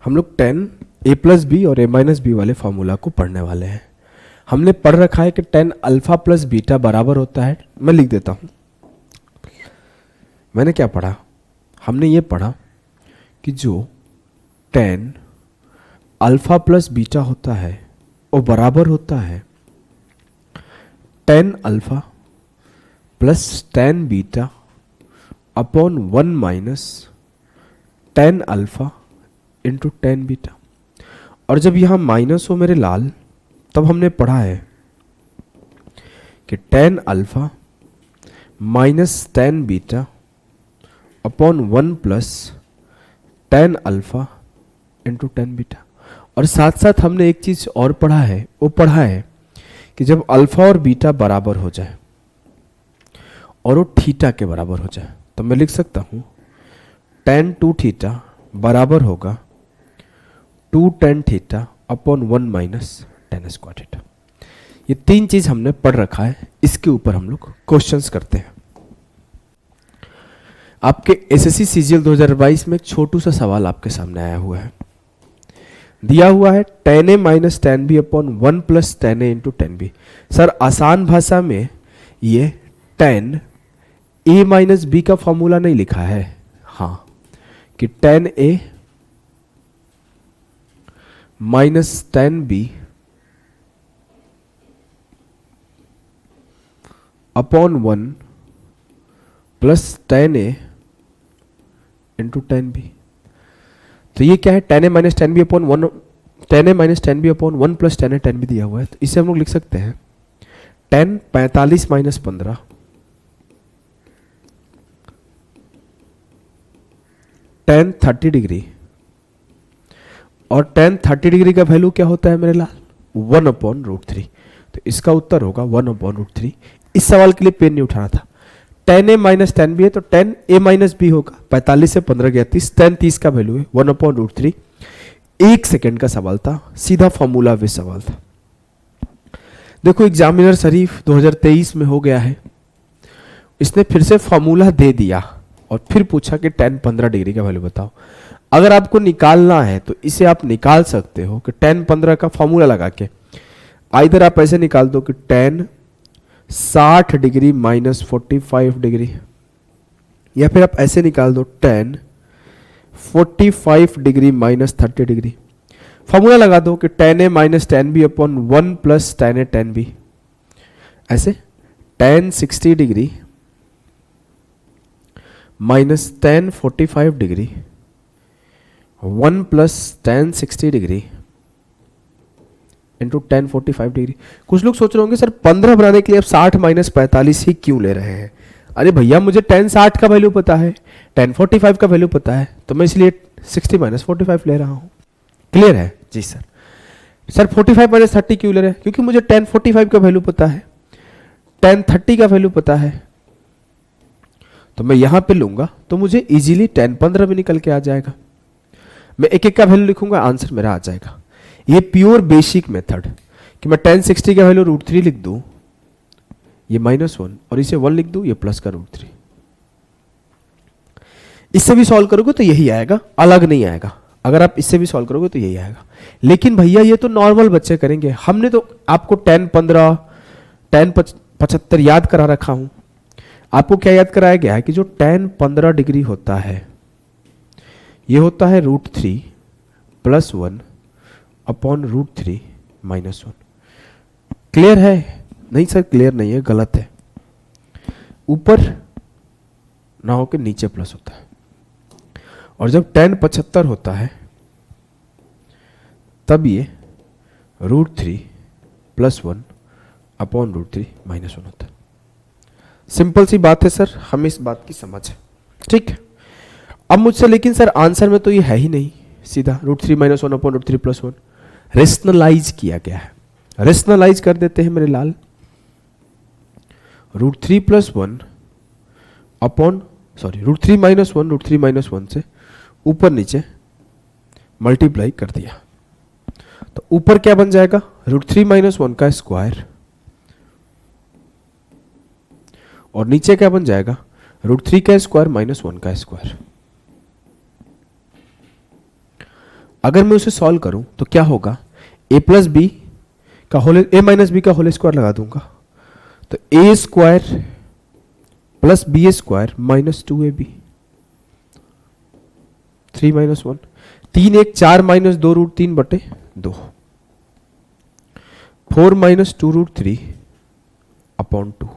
हम लोग टेन ए plus B और ए माइनस बी वाले फॉर्मूला को पढ़ने वाले हैं। हमने पढ़ रखा है कि टेन अल्फा प्लस बीटा बराबर होता है, मैं लिख देता हूं। मैंने क्या पढ़ा? हमने ये पढ़ा कि जो टेन अल्फा प्लस बीटा होता है वो बराबर होता है tan alpha plus tan beta upon 1 minus tan alpha into tan beta. और जब यहां माइनस हो मेरे लाल, तब हमने पढ़ा है कि tan alpha minus tan beta upon 1 plus tan alpha into tan beta. और साथ साथ हमने एक चीज और पढ़ा है, वो पढ़ा है कि जब अल्फा और बीटा बराबर हो जाए और वो थीटा के बराबर हो जाए, तो मैं लिख सकता हूं टेन टू थीटा बराबर होगा two tan theta upon 1 minus tan square theta. ये तीन चीज हमने पढ़ रखा है, इसके ऊपर हम लोग क्वेश्चंस करते हैं। आपके एसएससी सीजीएल 2022 में एक छोटू सा सवाल आपके सामने आया हुआ है। दिया हुआ है tan A minus tan B upon 1 plus tan A into tan B. Sir आसान भाषा में ये टेन ए माइनस बी का फॉर्मूला नहीं लिखा है, हाँ, कि tan A minus tan B upon 1 plus tan A into tan B. तो ये क्या है? Tan A minus tan B upon 1, tan A minus tan B upon 1 plus tan A tan B दिया हुआ है। तो इसे हम लोग लिख सकते हैं टेन 45 माइनस 15 टेन 30 डिग्री। और टेन 30 डिग्री का वैल्यू क्या होता है मेरे लाल? 1 अपॉन रूट थ्री। तो इसका उत्तर होगा 1 अपॉन रूट थ्री। इस सवाल के लिए पेन नहीं उठाना था। Ten A minus tan B है तो टेन ए माइनस बी होगा, 45 से 15 गया 30, टेन 30 का वैल्यू है 1 अपॉन रूट थ्री। एक सेकेंड का सवाल था, सीधा फॉर्मूला बेस्ड सवाल था। देखो एग्जामिनर शरीफ 2023 में हो गया है, इसने फिर से फॉर्मूला दे दिया और फिर पूछा कि टेन 15 डिग्री का वैल्यू बताओ। अगर आपको निकालना है तो इसे आप निकाल सकते हो कि टेन 15 का फॉर्मूला लगा के। इधर आप ऐसे निकाल दो कि टेन 60 डिग्री माइनस 45 डिग्री, या फिर आप ऐसे निकाल दो tan 45 degree minus 30 degree. Formula लगा दो कि tan A minus tan B upon 1 plus tan A tan B. ऐसे tan 60 degree minus tan 45 degree 1 plus tan 60 degree into tan 45 degree. कुछ लोग सोच रहे होंगे सर 15 बनाने के लिए आप 60 माइनस 45 ही क्यों ले रहे हैं? अरे भैया मुझे टेन 60 का वैल्यू पता है, टेन 45 का वैल्यू पता है, तो मैं इसलिए 60 माइनस 45 ले रहा हूं। क्लियर है? जी सर। सर 45 माइनस 30 क्यों ले रहे हैं? क्योंकि मुझे टेन 45 का वैल्यू पता है, टेन 30 का वैल्यू पता है, तो मैं यहां पे लूंगा तो मुझे इजीली टेन 15 भी निकल के आ जाएगा। मैं एक एक का वैल्यू लिखूंगा, आंसर मेरा आ जाएगा। ये प्योर बेसिक मेथड कि मैं टेन 60 का वैल्यू रूट थ्री लिख दूं, ये माइनस 1, और इसे 1 लिख दूं, ये प्लस का रूट थ्री। इससे भी सॉल्व करोगे तो यही आएगा, अलग नहीं आएगा। अगर आप इससे भी सॉल्व करोगे तो यही आएगा। लेकिन भैया ये तो नॉर्मल बच्चे करेंगे, हमने तो आपको टेन 15 टेन 75 याद करा रखा हूं। आपको क्या याद कराया गया है कि जो टेन 15 डिग्री होता है ये होता है root three plus 1 upon root three minus 1। Clear है? नहीं सर क्लियर नहीं है, गलत है। ऊपर ना होकर नीचे प्लस होता है, और जब टेन 75 होता है तब ये root three plus 1 upon root three minus 1 होता है। सिंपल सी बात है सर, हमें इस बात की समझ है, ठीक है। अब मुझसे लेकिन सर आंसर में तो ये है ही नहीं, सीधा root three minus 1 upon root three plus 1 rationalize किया गया है। रेशनलाइज कर देते हैं मेरे लाल, root three plus 1 upon root three minus 1, root three minus 1 से ऊपर नीचे मल्टीप्लाई कर दिया तो ऊपर क्या बन जाएगा? रूट थ्री माइनस 1 का स्क्वायर, और नीचे क्या बन जाएगा? रूट थ्री का स्क्वायर माइनस 1 का स्क्वायर। अगर मैं उसे सॉल्व करूं तो क्या होगा, ए प्लस बी का होल, ए माइनस बी का होल स्क्वायर लगा दूंगा, तो A square plus B square minus 2ab, 3 minus 1, 3 1 4 minus 2 root 3 बटे 2, 4 माइनस 2 रूट 3 अपॉन 2।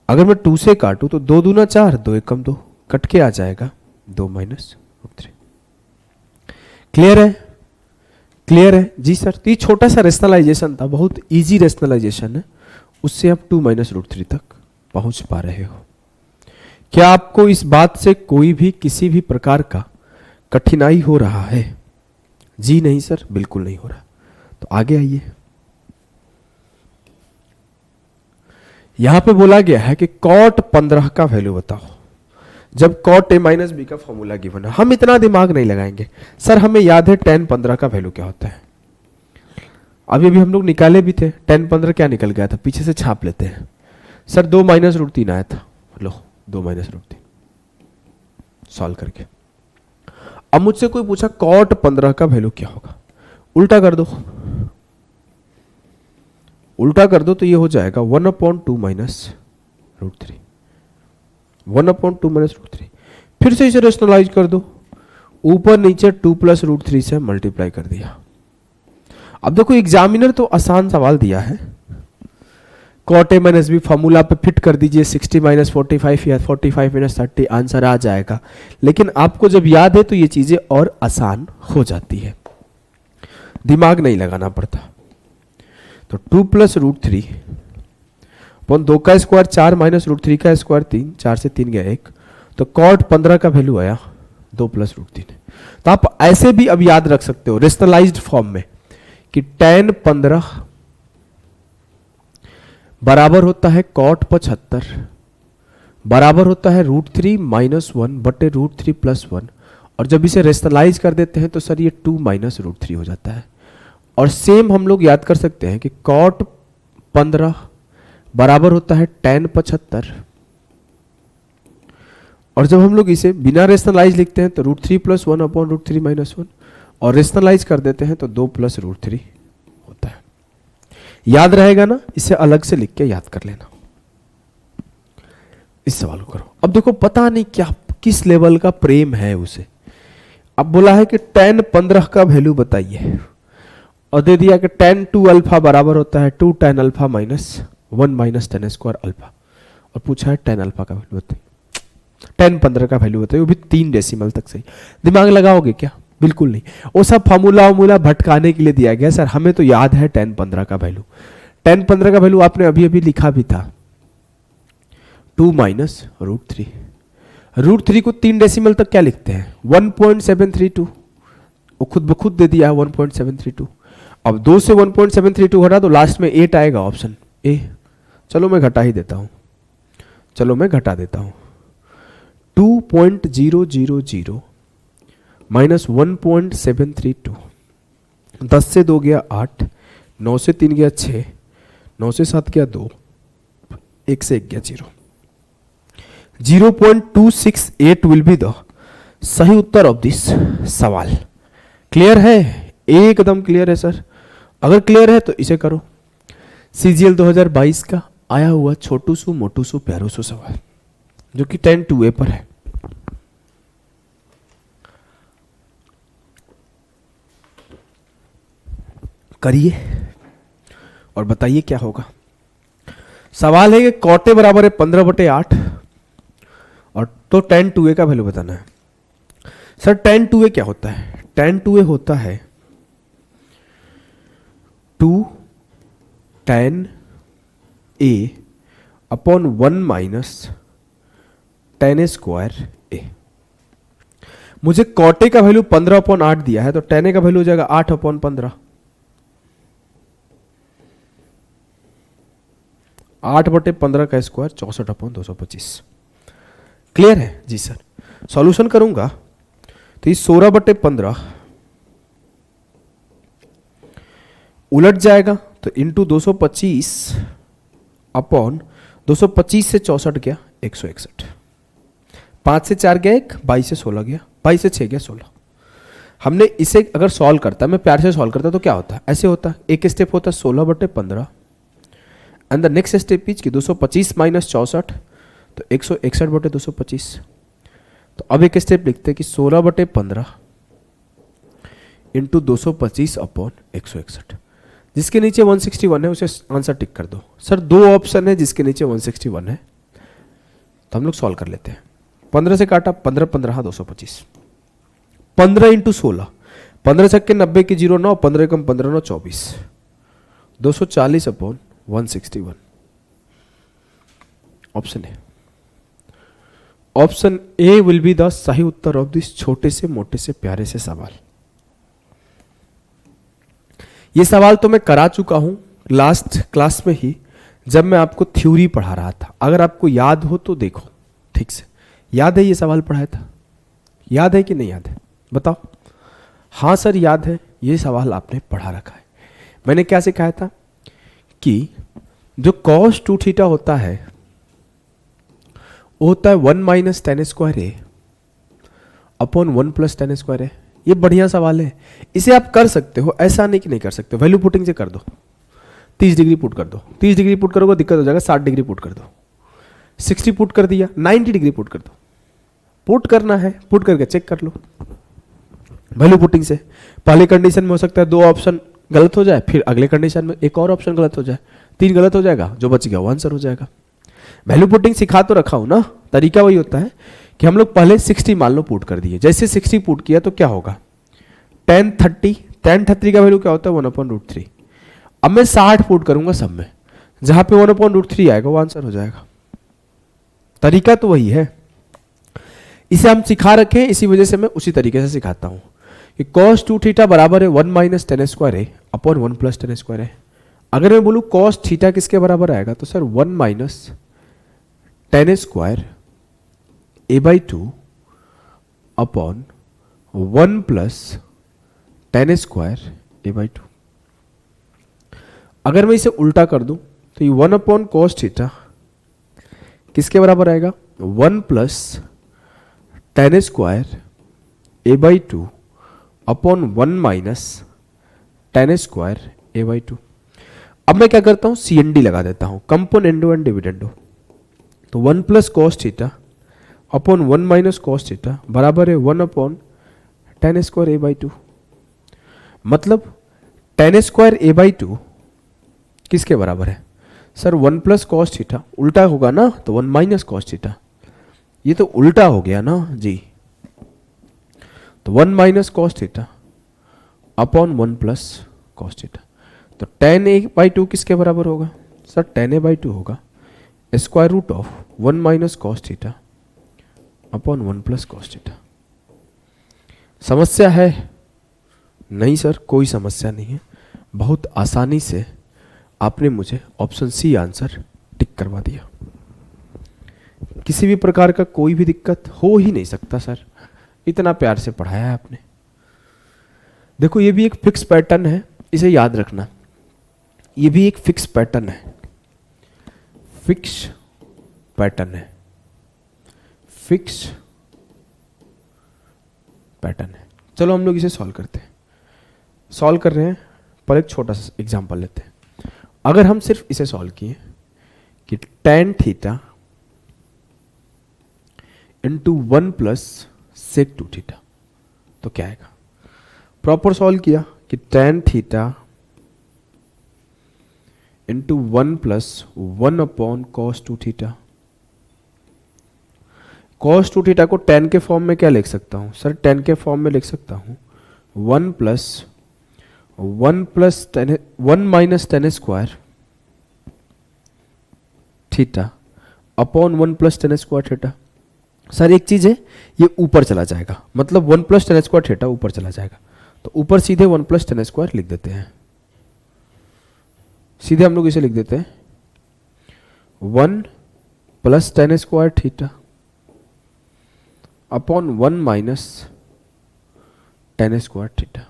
अगर मैं 2 से काटूं तो 2 दूना 4, 2 एक कम 2, कट के आ जाएगा 2 माइनस रूट 3। क्लियर है? क्लियर है जी सर। तो ये छोटा सा रेशनलाइजेशन था, बहुत इजी रेशनलाइजेशन है, उससे आप 2 माइनस रूट 3 तक पहुंच पा रहे हो। क्या आपको इस बात से कोई भी किसी भी प्रकार का कठिनाई हो रहा है? जी नहीं सर, बिल्कुल नहीं हो रहा। तो आगे आइए। यहां पे बोला गया है कि कॉट 15 का वैल्यू बताओ जब कॉट ए माइनस बी का फॉर्मूला गिवन है। हम इतना दिमाग नहीं लगाएंगे सर, हमें याद है tan 15 का वैल्यू क्या होता है। अभी अभी हम लोग निकाले भी थे, tan 15 क्या निकल गया था, पीछे से छाप लेते हैं सर, 2 माइनस रूट 3 आया था। लो 2 माइनस रूट 3 सॉल्व करके। अब मुझसे कोई पूछा कॉट 15 का वैल्यू क्या होगा, उल्टा कर दो, उल्टा कर दो तो ये हो जाएगा 1/2 माइनस रूट 3, 1/2 माइनस रूट 3। फिर से इसे रेशनलाइज कर दो, ऊपर नीचे 2 प्लस रूट 3 से मल्टीप्लाई कर दिया। अब देखो एग्जामिनर तो आसान सवाल दिया है, cot A minus B formula पे फिट कर दीजिए, 60 माइनस 45 या 45 माइनस 30 आंसर आ जाएगा। लेकिन आपको जब याद है तो ये चीजें और आसान हो जाती है, दिमाग नहीं लगाना पड़ता। तो 2 प्लस रूट 3 अपन 2 का स्क्वायर 4 माइनस रूट 3 का स्क्वायर 3, 4 से 3 गया 1, तो कॉट 15 का वैल्यू आया 2 प्लस रूट 3। तो आप ऐसे भी अब याद रख सकते हो रेशनलाइज्ड फॉर्म में कि tan 15 बराबर होता है कॉट 75 बराबर होता है रूट 3 माइनस 1 बटे रूट 3 प्लस 1, और जब इसे रेशनलाइज कर देते हैं तो सर ये 2 माइनस रूट 3 हो जाता है। और सेम हम लोग याद कर सकते हैं कि कॉट 15 बराबर होता है tan 75, और जब हम लोग इसे बिना रेशनलाइज लिखते हैं तो root 3 plus 1 upon root 3 minus 1, और रेशनलाइज कर देते हैं तो 2 प्लस रूट 3 होता है। याद रहेगा ना, इसे अलग से लिख के याद कर लेना। इस सवाल को करो। अब देखो पता नहीं क्या किस लेवल का प्रेम है उसे। अब बोला है कि tan 15 का वैल्यू बताइए, और दे दिया कि tan 2 अल्फा बराबर होता है 2 tan alpha minus 1 minus tan square alpha, और पूछा है tan अल्फा का वैल्यू बताइए, tan 15 का वैल्यू बताइए, वो भी 3 डेसिमल तक सही। दिमाग लगाओगे क्या? बिल्कुल नहीं। वो सब फॉर्मूला भटकाने के लिए दिया गया। सर हमें तो याद है tan 15 का वैल्यू। tan 15 का वैल्यू आपने अभी अभी लिखा भी था, 2 माइनस रूट 3। रूट 3 को 3 डेसिमल तक क्या लिखते हैं, 1.732, वो खुद ब खुद दे दिया है 1.732। अब 2 से 1.732 घटा तो लास्ट में 8 आएगा, ऑप्शन ए। चलो मैं घटा ही देता हूं, चलो मैं घटा देता हूं, 2.000 माइनस 1.732, 10 से 2 गया 8, 9 से 3 गया 6, 9 से 7 गया 2, 1 से 1 गया 0। 0.268 विल बी द सही उत्तर ऑफ दिस सवाल। क्लियर है? एकदम क्लियर है सर। अगर क्लियर है तो इसे करो। CGL 2022 का आया हुआ छोटू सु मोटू सु प्यारू सु सवाल, जो कि 10 2A पर है। करिए और बताइए क्या होगा। सवाल है कि कॉटे बराबर है 15/8, और तो tan 2A का वैल्यू बताना है। सर tan 2A क्या होता है? tan 2A होता है 2 tan A upon 1 minus tan square A। मुझे कॉटे का वैल्यू 15/8 दिया है, तो tan A का वैल्यू हो जाएगा 8/15। 8/15 का स्क्वायर 64/225। क्लियर है जी सर। सॉल्यूशन करूंगा तो ये 16/15 उलट जाएगा, तो इंटू 225 अपॉन 225 से 64 गया 161, 5 से 4 गया 1, 22 से 16 गया, 22 से 6 गया 16। हमने इसे अगर सॉल्व करता, मैं प्यार से सॉल्व करता तो क्या होता, ऐसे होता, एक स्टेप होता 16/15 and the next step is कि 225 माइनस 64 तो 161/225। तो अब एक स्टेप लिखते हैं कि 16/15 इंटू 225 अपॉन 161। जिसके नीचे 161 है उसे आंसर टिक कर दो। सर दो ऑप्शन है जिसके नीचे 161 है, तो हम लोग सॉल्व कर लेते हैं। 15 से काटा, 15 15 225, 15 इंटू 16, 15 छक्के 90 की 0 9, 15 कम 15 9 24, 240 अपॉन 161। ऑप्शन है, option A will be the सही उत्तर ऑफ दिस छोटे से मोटे से प्यारे से सवाल। ये सवाल तो मैं करा चुका हूं लास्ट क्लास में ही, जब मैं आपको थ्योरी पढ़ा रहा था। अगर आपको याद हो तो देखो ठीक से, याद है ये सवाल पढ़ाया था, याद है कि नहीं याद है बताओ। हाँ सर याद है, ये सवाल आपने पढ़ा रखा है। मैंने क्या सिखाया था कि जो cos 2 थीटा होता है वो होता है 1 माइनस टेन स्क्वायर ए अपॉन 1 प्लस टेन स्क्वायर ए। ये बढ़िया सवाल है, इसे आप कर सकते हो, ऐसा नहीं कि नहीं कर सकते। वैल्यू पुटिंग से कर दो, 30 डिग्री पुट कर दो, 30 डिग्री पुट करोगे दिक्कत हो जाएगा, 60 डिग्री पुट कर दो, 60 पुट कर दिया, 90 डिग्री पुट कर दो। पुट करना है, पुट करके चेक कर लो वैल्यू पुटिंग से। पहले कंडीशन में हो सकता है 2 ऑप्शन गलत हो जाए, फिर अगले कंडीशन में एक और ऑप्शन गलत हो जाए, 3 गलत हो जाएगा, जो बच गया वो आंसर हो जाएगा। वैल्यू पुटिंग सिखा तो रखा हूं ना, तरीका वही होता है कि हम लोग पहले 60 मान लो पुट कर दिए। जैसे 60 पुट किया तो क्या होगा, tan 30 का वैल्यू क्या होता है 1/√3। अब मैं 60 पुट करूंगा सब में, जहां पे 1/√3 आएगा वो आंसर हो जाएगा। तरीका तो वही है, इसे हम सिखा रखे हैं, इसी वजह से मैं उसी तरीके से सिखाता हूं कि cos 2 थीटा बराबर है 1 माइनस टेन स्क्वायर ए अपॉन 1 प्लस टेन स्क्वायर ए। अगर मैं बोलूं cos थीटा किसके बराबर आएगा, तो sir 1 minus tan square a/2 upon 1 plus tan square a/2। अगर मैं इसे उल्टा कर दूं तो ये 1 अपॉन cos थीटा किसके बराबर आएगा, 1 plus tan square a/2 upon 1 minus tan square a/2। अब मैं क्या करता हूं, CND लगा देता हूं, कंपोनेंडो एंड डिविडेंडो। तो 1 plus cos theta upon 1 minus cos theta बराबर है 1 अपॉन टेन स्क्वायर a/2। मतलब टेन स्क्वायर a/2 किसके बराबर है, सर 1 प्लस cos थीटा, उल्टा होगा ना तो 1 माइनस cos थीटा, ये तो उल्टा हो गया ना जी। तो 1 minus cos theta upon 1 plus cos theta. तो tan a/2 किसके बराबर होगा, सर tan a/2 होगा square root of 1 minus cos theta upon 1 plus cos theta. समस्या है? नहीं सर कोई समस्या नहीं है, बहुत आसानी से आपने मुझे ऑप्शन सी आंसर टिक करवा दिया। किसी भी प्रकार का कोई भी दिक्कत हो ही नहीं सकता सर, इतना प्यार से पढ़ाया है आपने। देखो ये भी एक फिक्स पैटर्न है, इसे याद रखना, ये भी एक फिक्स पैटर्न है, फिक्स पैटर्न है, फिक्स पैटर्न है। चलो हम लोग इसे सॉल्व करते हैं। सॉल्व कर रहे हैं पर एक छोटा सा एग्जांपल लेते हैं। अगर हम सिर्फ इसे सॉल्व किए कि tan theta into 1 plus sec 2 theta तो क्या आएगा। प्रॉपर सॉल्व किया कि tan theta into 1 plus 1 upon cos 2 theta. cos 2 theta को tan के फॉर्म में क्या लिख सकता हूं, सर tan के फॉर्म में लिख सकता हूं 1 minus tan square theta upon 1 plus tan square theta. Sir एक चीज है, ये ऊपर चला जाएगा, मतलब 1 प्लस टेन स्क्वायर थीटा ऊपर चला जाएगा, तो ऊपर सीधे 1 प्लस टेन स्क्वायर लिख देते हैं। सीधे हम लोग इसे लिख देते हैं 1 plus tan square theta upon 1 minus tan square theta.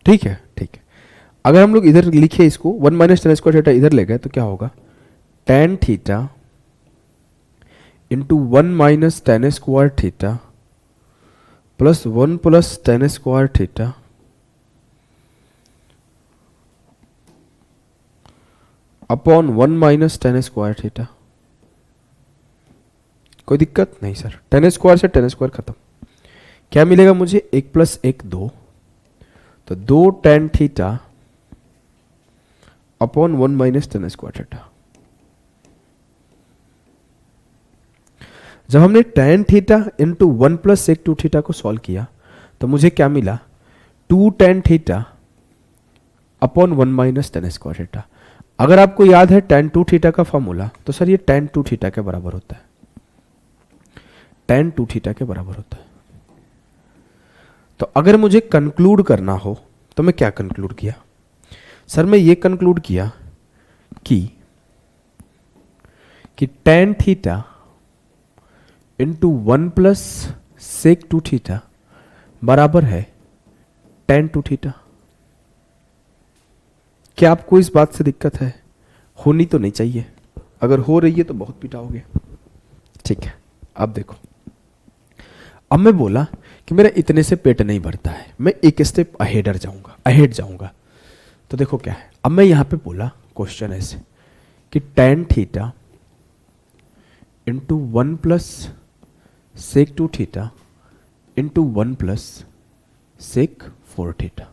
ठीक है, ठीक है। अगर हम लोग इधर लिखे इसको 1 माइनस टेन स्क्वायर थीटा इधर ले गए तो क्या होगा, tan theta into 1 minus tan square theta plus 1 plus tan square theta upon 1 minus tan square theta. कोई दिक्कत नहीं सर, टेन स्क्वायर से टेन स्क्वायर खत्म। क्या मिलेगा मुझे, 1 प्लस 1 2, तो 2 tan theta upon 1 minus tan square theta. जब हमने tan theta into 1 plus sec 2 theta को सॉल्व किया तो मुझे क्या मिला, 2 tan theta upon 1 minus tan square theta. अगर आपको याद है टेन 2 थीटा का फॉर्मूला, तो सर ये टेन 2 थीटा के बराबर होता है, टेन 2 थीटा के बराबर होता है। तो अगर मुझे कंक्लूड करना हो तो मैं क्या कंक्लूड किया, सर मैं ये कंक्लूड किया कि tan theta into 1 plus sec 2 theta बराबर है टेन 2 थीटा। क्या आपको इस बात से दिक्कत है? होनी तो नहीं चाहिए, अगर हो रही है तो बहुत पिटाओगे। ठीक है, अब देखो, अब मैं बोला कि मेरा इतने से पेट नहीं भरता है, मैं एक स्टेप अहेड जाऊंगा। तो देखो क्या है, अब मैं यहां पे बोला क्वेश्चन ऐसे कि tan theta into 1 plus sec 2 theta into 1 plus sec 4 theta.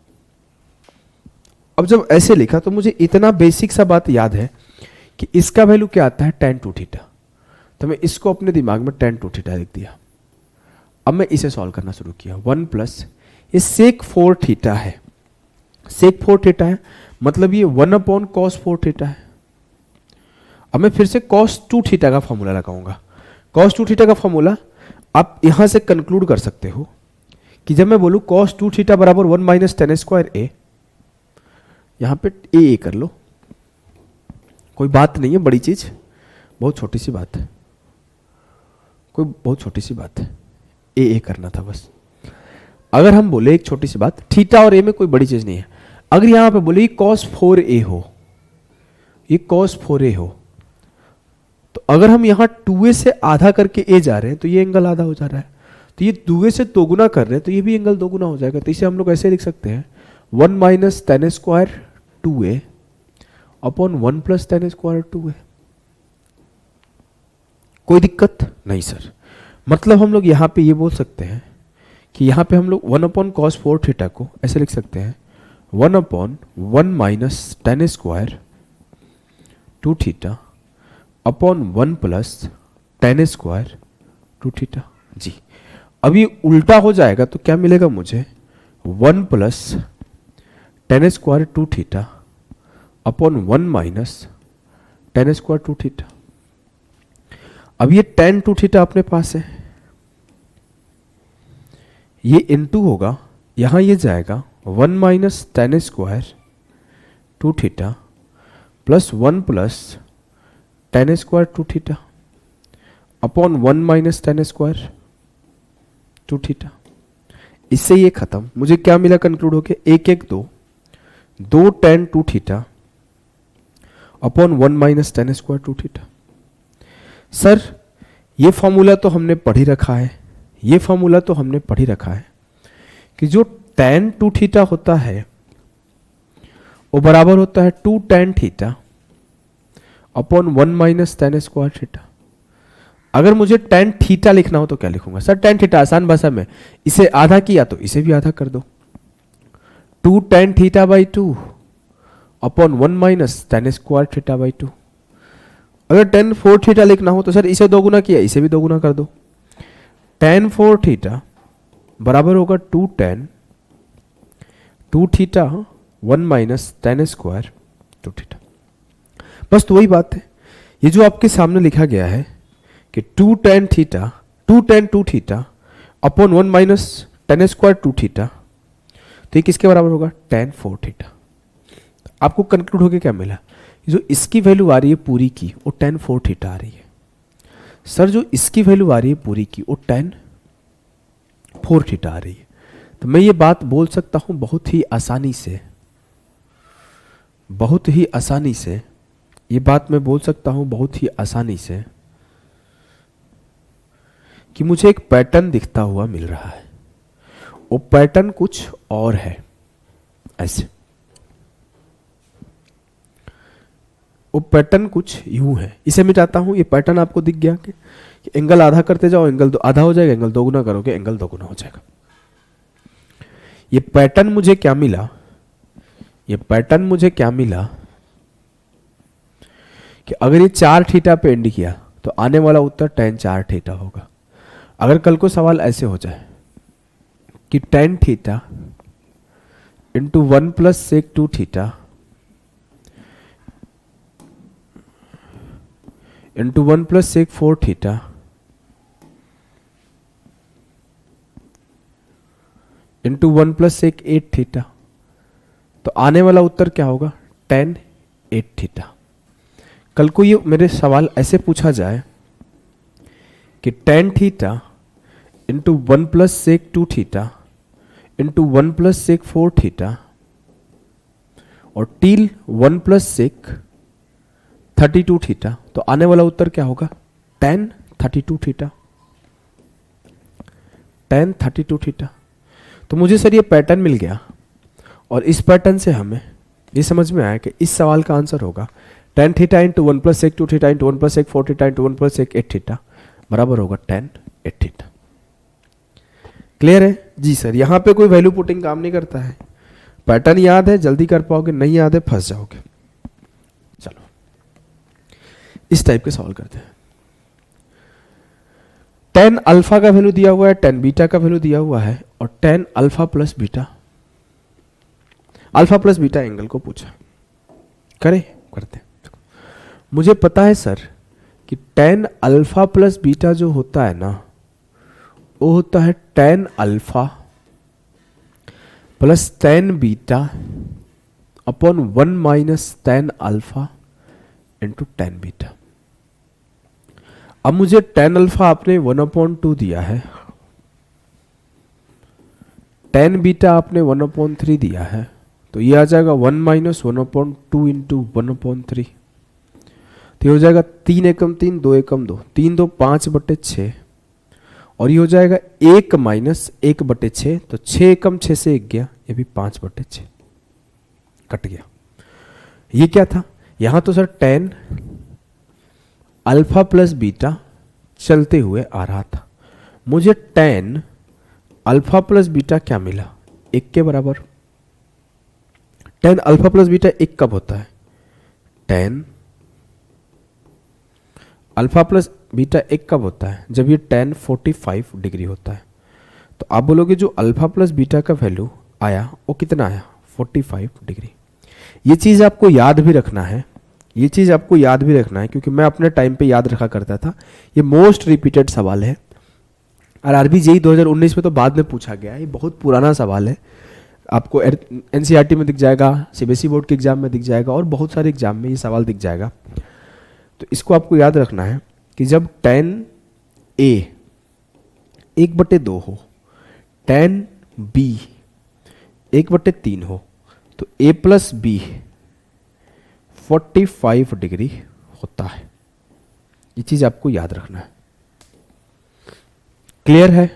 अब जब ऐसे लिखा तो मुझे इतना बेसिक सा बात याद है कि इसका वैल्यू क्या आता है, टेन 2 थीटा। तो मैं इसको अपने दिमाग में टेन 2 थीटा लिख दिया। अब मैं इसे सॉल्व करना शुरू किया, 1 प्लस ये सेक 4 थीटा है, सेक 4 थीटा है मतलब ये 1 अपॉन कॉस 4 थीटा है। अब मैं फिर से कॉस 2 थीटा का फॉर्मूला लगाऊंगा। कॉस 2 थीटा का फॉर्मूला आप यहां से कंक्लूड कर सकते हो कि जब मैं बोलूं कॉस 2 थीटा बराबर 1 माइनस टेन स्क्वायर ए, यहां पे ए कर लो, कोई बात नहीं है, बड़ी चीज, बहुत छोटी सी बात है, कोई बहुत छोटी सी बात है, ए करना था बस। अगर हम बोले एक छोटी सी बात, थीटा और ए में कोई बड़ी चीज नहीं है, अगर यहां पे बोले कॉस 4a हो, ये कॉस 4a हो, तो अगर हम यहां 2a से आधा करके a जा रहे हैं तो ये एंगल आधा हो जा रहा है, तो ये 2a से दोगुना कर रहे हैं तो ये भी एंगल दोगुना हो जाएगा। तो इसे हम लोग ऐसे लिख सकते हैं 1 minus tan square 2a upon 1 plus tan square 2a। कोई दिक्कत नहीं सर, मतलब हम लोग यहां पे ये बोल सकते हैं कि यहां पे हम लोग 1 अपॉन कॉस 4 थीटा को ऐसे लिख सकते हैं 1 upon 1 minus tan square 2 theta upon 1 plus tan square 2 theta. जी, अभी उल्टा हो जाएगा तो क्या मिलेगा मुझे, 1 plus tan square 2 theta upon 1 minus tan square 2 theta. अब ये टेन 2 थीटा अपने पास है, ये इनटू होगा, यहां ये जाएगा 1 minus tan square 2 theta plus 1 plus tan square 2 theta upon 1 minus tan square 2 theta. इससे ये खत्म। मुझे क्या मिला कंक्लूड होके, 1 1 2, 2 ten 2 theta upon 1 minus tan square 2 theta. Sir ये फॉर्मूला तो हमने पढ़ ही रखा है, ये फॉर्मूला तो हमने पढ़ ही रखा है कि जो tan 2 थीटा होता है वो बराबर होता है 2 tan theta upon 1 minus tan square theta. अगर मुझे tan थीटा लिखना हो तो क्या लिखूंगा, सर tan थीटा आसान भाषा में इसे आधा किया तो इसे भी आधा कर दो, 2 tan theta by 2 upon 1 minus tan square theta by 2। अगर tan 4 थीटा लिखना हो तो सर इसे दो गुना किया, इसे भी दो गुना कर दो, tan 4 थीटा बराबर होगा 2 tan 2 theta 1 minus tan square 2 theta. बस तो वही बात है, ये जो आपके सामने लिखा गया है कि 2 tan theta 2 tan 2 theta upon 1 minus tan square 2 theta, तो ये किसके बराबर होगा, tan 4 थीटा। आपको कंक्लूड होके क्या मिला, जो इसकी वैल्यू आ रही है पूरी की वो tan 4 थीटा आ रही है। सर जो इसकी वैल्यू आ रही है पूरी की वो tan 4 थीटा आ रही है। तो मैं ये बात बोल सकता हूं बहुत ही आसानी से, बहुत ही आसानी से, ये बात मैं बोल सकता हूं बहुत ही आसानी से कि मुझे एक पैटर्न दिखता हुआ मिल रहा है। वो पैटर्न कुछ और है, ऐसे वो पैटर्न कुछ यूं है। इसे मिटाता हूं, ये पैटर्न आपको दिख गया कि एंगल आधा करते जाओ, एंगल आधा हो जाएगा, एंगल दोगुना करोगे एंगल दोगुना हो जाएगा। ये पैटर्न मुझे क्या मिला, ये पैटर्न मुझे क्या मिला कि अगर ये 4 थीटा पे एंड किया तो आने वाला उत्तर tan 4 थीटा होगा। अगर कल को सवाल ऐसे हो जाए कि tan theta into 1 plus sec 2 theta into 1 plus sec 4 theta into 1 plus sec 8 theta, तो आने वाला उत्तर क्या होगा, tan 8 थीटा। कल को ये मेरे सवाल ऐसे पूछा जाए कि tan theta into 1 plus sec 2 theta into 1 plus sec 4 theta और टील 1 प्लस सेक 32 थीटा, तो आने वाला उत्तर क्या होगा, tan 32 थीटा, tan 32 थीटा। तो मुझे सर ये पैटर्न मिल गया और इस पैटर्न से हमें ये समझ में आया कि इस सवाल का आंसर होगा tan theta into 1 plus sec 2 theta into 1 plus sec 4 theta into 1 plus sec 8 theta बराबर होगा tan 8 थीटा। क्लियर है जी सर, यहां पे कोई वैल्यू पुटिंग काम नहीं करता है, पैटर्न याद है जल्दी कर पाओगे, नहीं याद है फंस जाओगे। चलो इस टाइप के सवाल करते हैं। tan अल्फा का वैल्यू दिया हुआ है, tan बीटा का वैल्यू दिया हुआ है और tan alpha plus beta, alpha plus beta angle को पूछा, करें करते हैं। मुझे पता है सर कि tan अल्फा प्लस बीटा जो होता है ना, वो होता है tan alpha plus tan beta upon 1 minus tan alpha into tan beta. अब मुझे tan अल्फा आपने 1/2 दिया है, tan बीटा आपने 1/3 दिया है, तो ये आ जाएगा 1 माइनस 1/2 इंटू 1/3, तो ये हो जाएगा 3 एकम 3 2 एकम 2 3 2 5/6 और ये हो जाएगा 1 माइनस 1/6, तो 6 एकम 6 से 1 गया, ये भी 5/6 कट गया। ये क्या था, यहां तो sir tan alpha plus beta चलते हुए आ रहा था, मुझे tan अल्फा प्लस बीटा क्या मिला, 1 के बराबर। tan अल्फा प्लस बीटा 1 कब होता है, tan अल्फा प्लस बीटा 1 कब होता है, जब ये tan 45 डिग्री होता है। तो आप बोलोगे जो अल्फा प्लस बीटा का वैल्यू आया वो कितना आया, 45 डिग्री। ये चीज़ आपको याद भी रखना है, ये चीज़ आपको याद भी रखना है, क्योंकि मैं अपने टाइम पे याद रखा करता था। ये मोस्ट रिपीटेड सवाल है और आरबी जेईई 2019 में तो बाद में पूछा गया है, ये बहुत पुराना सवाल है। आपको एनसीईआरटी में दिख जाएगा, सीबीएसई बोर्ड के एग्जाम में दिख जाएगा और बहुत सारे एग्जाम में ये सवाल दिख जाएगा। तो इसको आपको याद रखना है कि जब tan A 1/2 हो, tan B 1/3 हो, तो A प्लस बी 45 डिग्री होता है। ये चीज आपको याद रखना है। क्लियर है?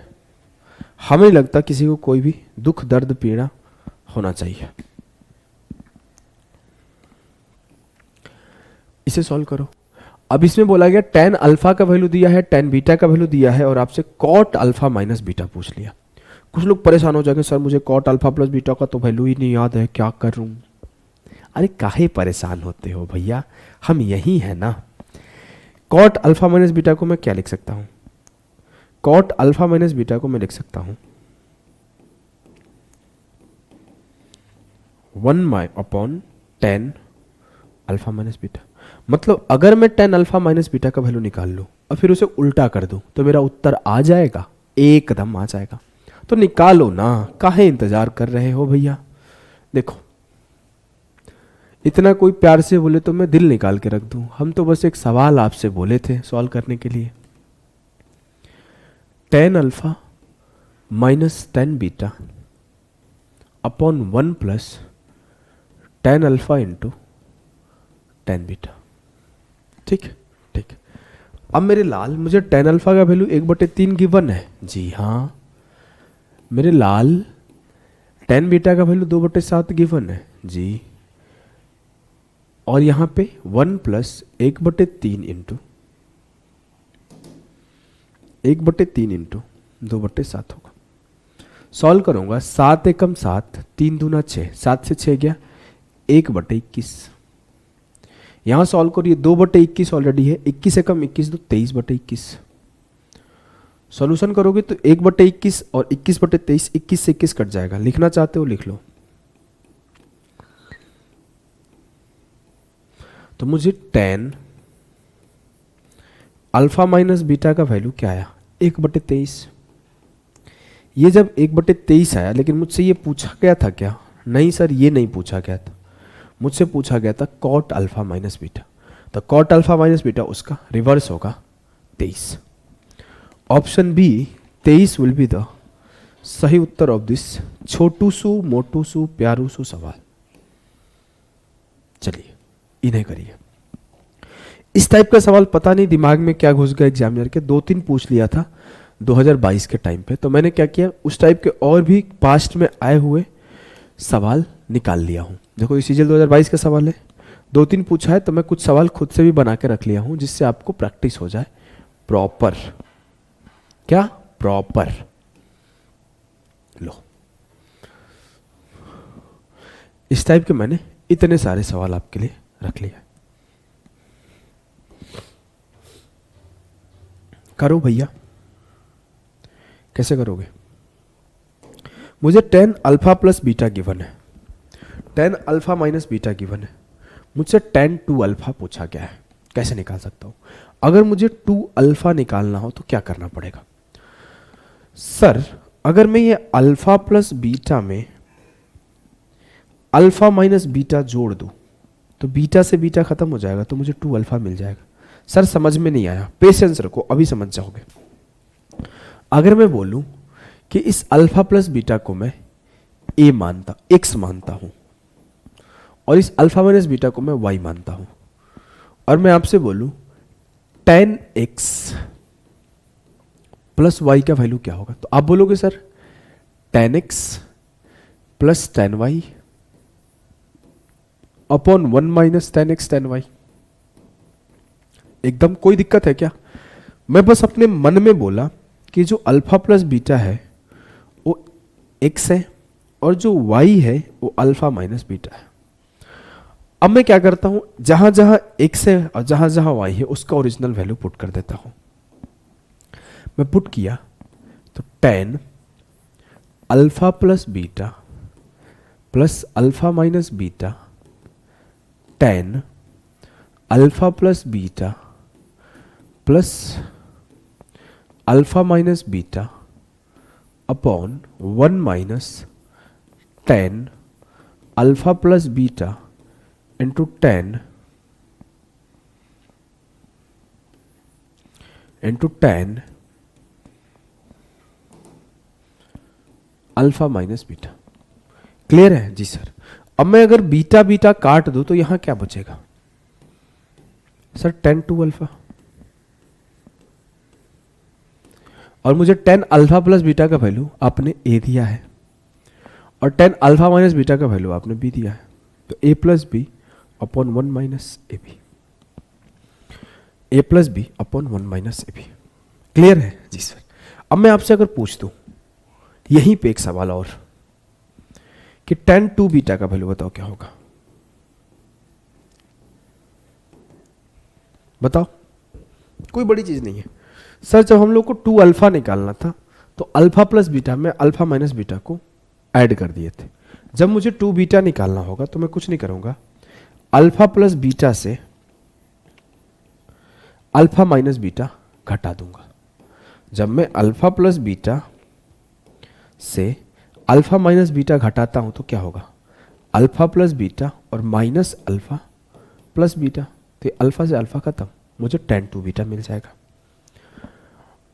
हमें नहीं लगता किसी को कोई भी दुख दर्द पीड़ा होना चाहिए। इसे सॉल्व करो। अब इसमें बोला गया tan अल्फा का वैल्यू दिया है, tan बीटा का वैल्यू दिया है और आपसे cot अल्फा माइनस बीटा पूछ लिया। कुछ लोग परेशान हो जाएंगे, सर मुझे cot अल्फा प्लस बीटा का तो वैल्यू ही नहीं याद है, क्या करूं? अरे काहे परेशान होते हो भैया, हम यही है ना। cot अल्फा माइनस बीटा को मैं क्या लिख सकता हूं? cot अल्फा माइनस बीटा को मैं लिख सकता हूं 1/tan अल्फा माइनस बीटा। मतलब अगर मैं tan अल्फा माइनस बीटा का वैल्यू निकाल लूं और फिर उसे उल्टा कर दूं तो मेरा उत्तर आ जाएगा, एकदम आ जाएगा। तो निकालो ना, काहे इंतजार कर रहे हो भैया। देखो इतना कोई प्यार से बोले तो मैं दिल निकाल के रख दूं। हम तो बस एक सवाल आपसे बोले थे सॉल्व करने के लिए। tan alpha minus tan beta upon 1 plus tan alpha into tan beta. ठीक ठीक। अब मेरे लाल मुझे tan अल्फा का वैल्यू 1/3 गिवन है। जी हाँ, मेरे लाल टेन बीटा का वैल्यू 2/7 गिवन है जी, और यहां पे 1 प्लस 1/3 इंटू 2/7 होगा। सॉल्व करूंगा, 7 एकम 7, 3 दूना 6, 7 से 6 गया 1/21। यहां सॉल्व करिए, 2/21 ऑलरेडी है, 21 एकम 21 तो 23/21। सॉल्यूशन करोगे तो 1/21 और 21/23, 21 से 21 कट जाएगा। लिखना चाहते हो लिख लो। तो मुझे tan अल्फा माइनस बीटा का वैल्यू क्या आया, 1/23। ये जब 1/23 आया, लेकिन मुझसे ये पूछा गया था क्या, नहीं सर ये नहीं पूछा गया था, मुझसे पूछा गया था कॉट अल्फा माइनस बीटा। तो कॉट अल्फा माइनस बीटा उसका रिवर्स होगा 23। Option B 23 will be the सही उत्तर ऑफ दिस छोटू सु मोटू सु प्यारू सु सवाल। चलिए इन्हें करिए। इस टाइप का सवाल पता नहीं दिमाग में क्या घुस गया एग्जामिनर के, 2-3 पूछ लिया था 2022 के टाइम पे, तो मैंने क्या किया, उस टाइप के और भी पास्ट में आए हुए सवाल निकाल लिया हूं। देखो ये सीजीएल 2022 का सवाल है, 2-3 पूछा है, तो मैं कुछ सवाल खुद से भी बना के रख लिया हूं जिससे आपको प्रैक्टिस हो जाए प्रॉपर। क्या प्रॉपर? लो, इस टाइप के मैंने इतने सारे सवाल आपके लिए रख लिया। करो भैया, कैसे करोगे? मुझे tan alpha plus beta given है, tan alpha minus beta given है, मुझसे tan 2 अल्फा पूछा गया है, कैसे निकाल सकता हूं? अगर मुझे 2 अल्फा निकालना हो तो क्या करना पड़ेगा? सर अगर मैं ये अल्फा प्लस बीटा में अल्फा माइनस बीटा जोड़ दूं तो बीटा से बीटा खत्म हो जाएगा, तो मुझे 2 अल्फा मिल जाएगा। सर समझ में नहीं आया, पेशेंस रखो, अभी समझ जाओगे। अगर मैं बोलूं कि इस अल्फा प्लस बीटा को मैं x मानता हूं और इस अल्फा माइनस बीटा को मैं y मानता हूं, और मैं आपसे बोलूं tan x प्लस y का वैल्यू क्या होगा, तो आप बोलोगे sir tan x plus tan y upon 1 minus tan x tan y। एकदम कोई दिक्कत है क्या? मैं बस अपने मन में बोला कि जो अल्फा प्लस बीटा है वो x है और जो y है वो अल्फा माइनस बीटा है। अब मैं क्या करता हूं, जहां जहां x है और जहां जहां y है उसका ओरिजिनल वैल्यू पुट कर देता हूं। मैं पुट किया तो tan alpha plus beta plus alpha minus beta tan alpha plus beta plus alpha minus beta upon 1 minus tan alpha plus beta into tan alpha minus beta. Clear है जी sir? अब मैं अगर बीटा बीटा काट दूं तो यहां क्या बचेगा सर? tan 2 अल्फा, और मुझे tan अल्फा प्लस बीटा का वैल्यू आपने a दिया है और tan अल्फा माइनस बीटा का वैल्यू आपने b दिया है, तो a plus B upon 1 minus A B, a plus B upon 1 minus A B. Clear है जी सर? अब मैं आपसे अगर पूछ दूं यहीं पे एक सवाल और कि tan 2 बीटा का वैल्यू बताओ क्या होगा, बताओ। कोई बड़ी चीज नहीं है सर, जब हम लोग को 2 अल्फा निकालना था तो अल्फा प्लस बीटा में अल्फा माइनस बीटा को ऐड कर दिए थे। जब मुझे 2 बीटा निकालना होगा तो मैं कुछ नहीं करूंगा, अल्फा प्लस बीटा से अल्फा माइनस बीटा घटा दूंगा। जब मैं अल्फा प्लस बीटा से अल्फा माइनस बीटा घटाता हूं तो क्या होगा, अल्फा प्लस बीटा और माइनस अल्फा प्लस बीटा, तो अल्फा से अल्फा खत्म, मुझे tan 2 बीटा मिल जाएगा,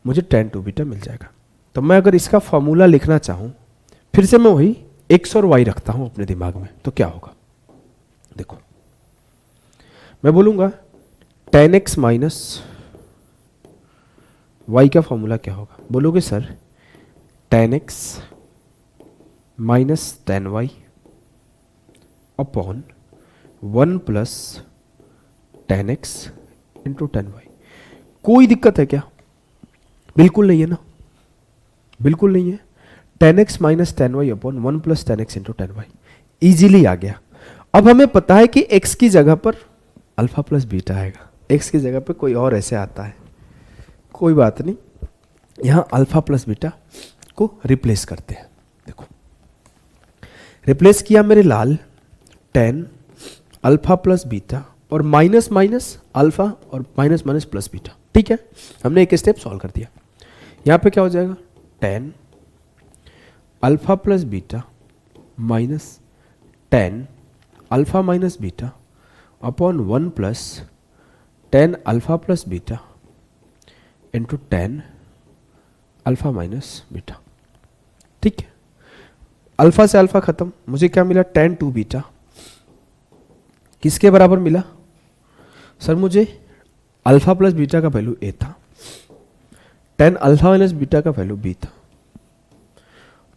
मुझे tan 2 बीटा मिल जाएगा। तो मैं अगर इसका फॉर्मूला लिखना चाहूं, फिर से मैं वही x और y रखता हूं अपने दिमाग में, तो क्या होगा देखो, मैं बोलूंगा tan x माइनस y का फॉर्मूला क्या होगा, बोलोगे sir tan x minus 10y upon 1 plus 10x into 10y। कोई दिक्कत है क्या? बिल्कुल नहीं है ना, बिल्कुल नहीं है। 10x minus 10y upon 1 plus 10x into 10y easily आ गया। अब हमें पता है कि x की जगह पर अल्फा प्लस बीटा आएगा, x की जगह पर कोई और ऐसे आता है, कोई बात नहीं, यहाँ अल्फा प्लस बीटा को रिप्लेस करते हैं। देखो रिप्लेस किया मेरे लाल 10 अल्फा प्लस बीटा और माइनस माइनस अल्फा और माइनस माइनस प्लस बीटा। ठीक है, हमने एक स्टेप सॉल्व कर दिया। यहाँ पे क्या हो जाएगा 10 alpha plus beta minus 10 alpha minus beta upon 1 plus 10 alpha plus beta into 10 alpha minus beta. ठीक है, अल्फा से अल्फा खत्म, मुझे क्या मिला 10 2 बीटा। किसके बराबर मिला सर? मुझे अल्फा प्लस बीटा का वैल्यू ए था, 10 अल्फा माइनस बीटा का वैल्यू बी था,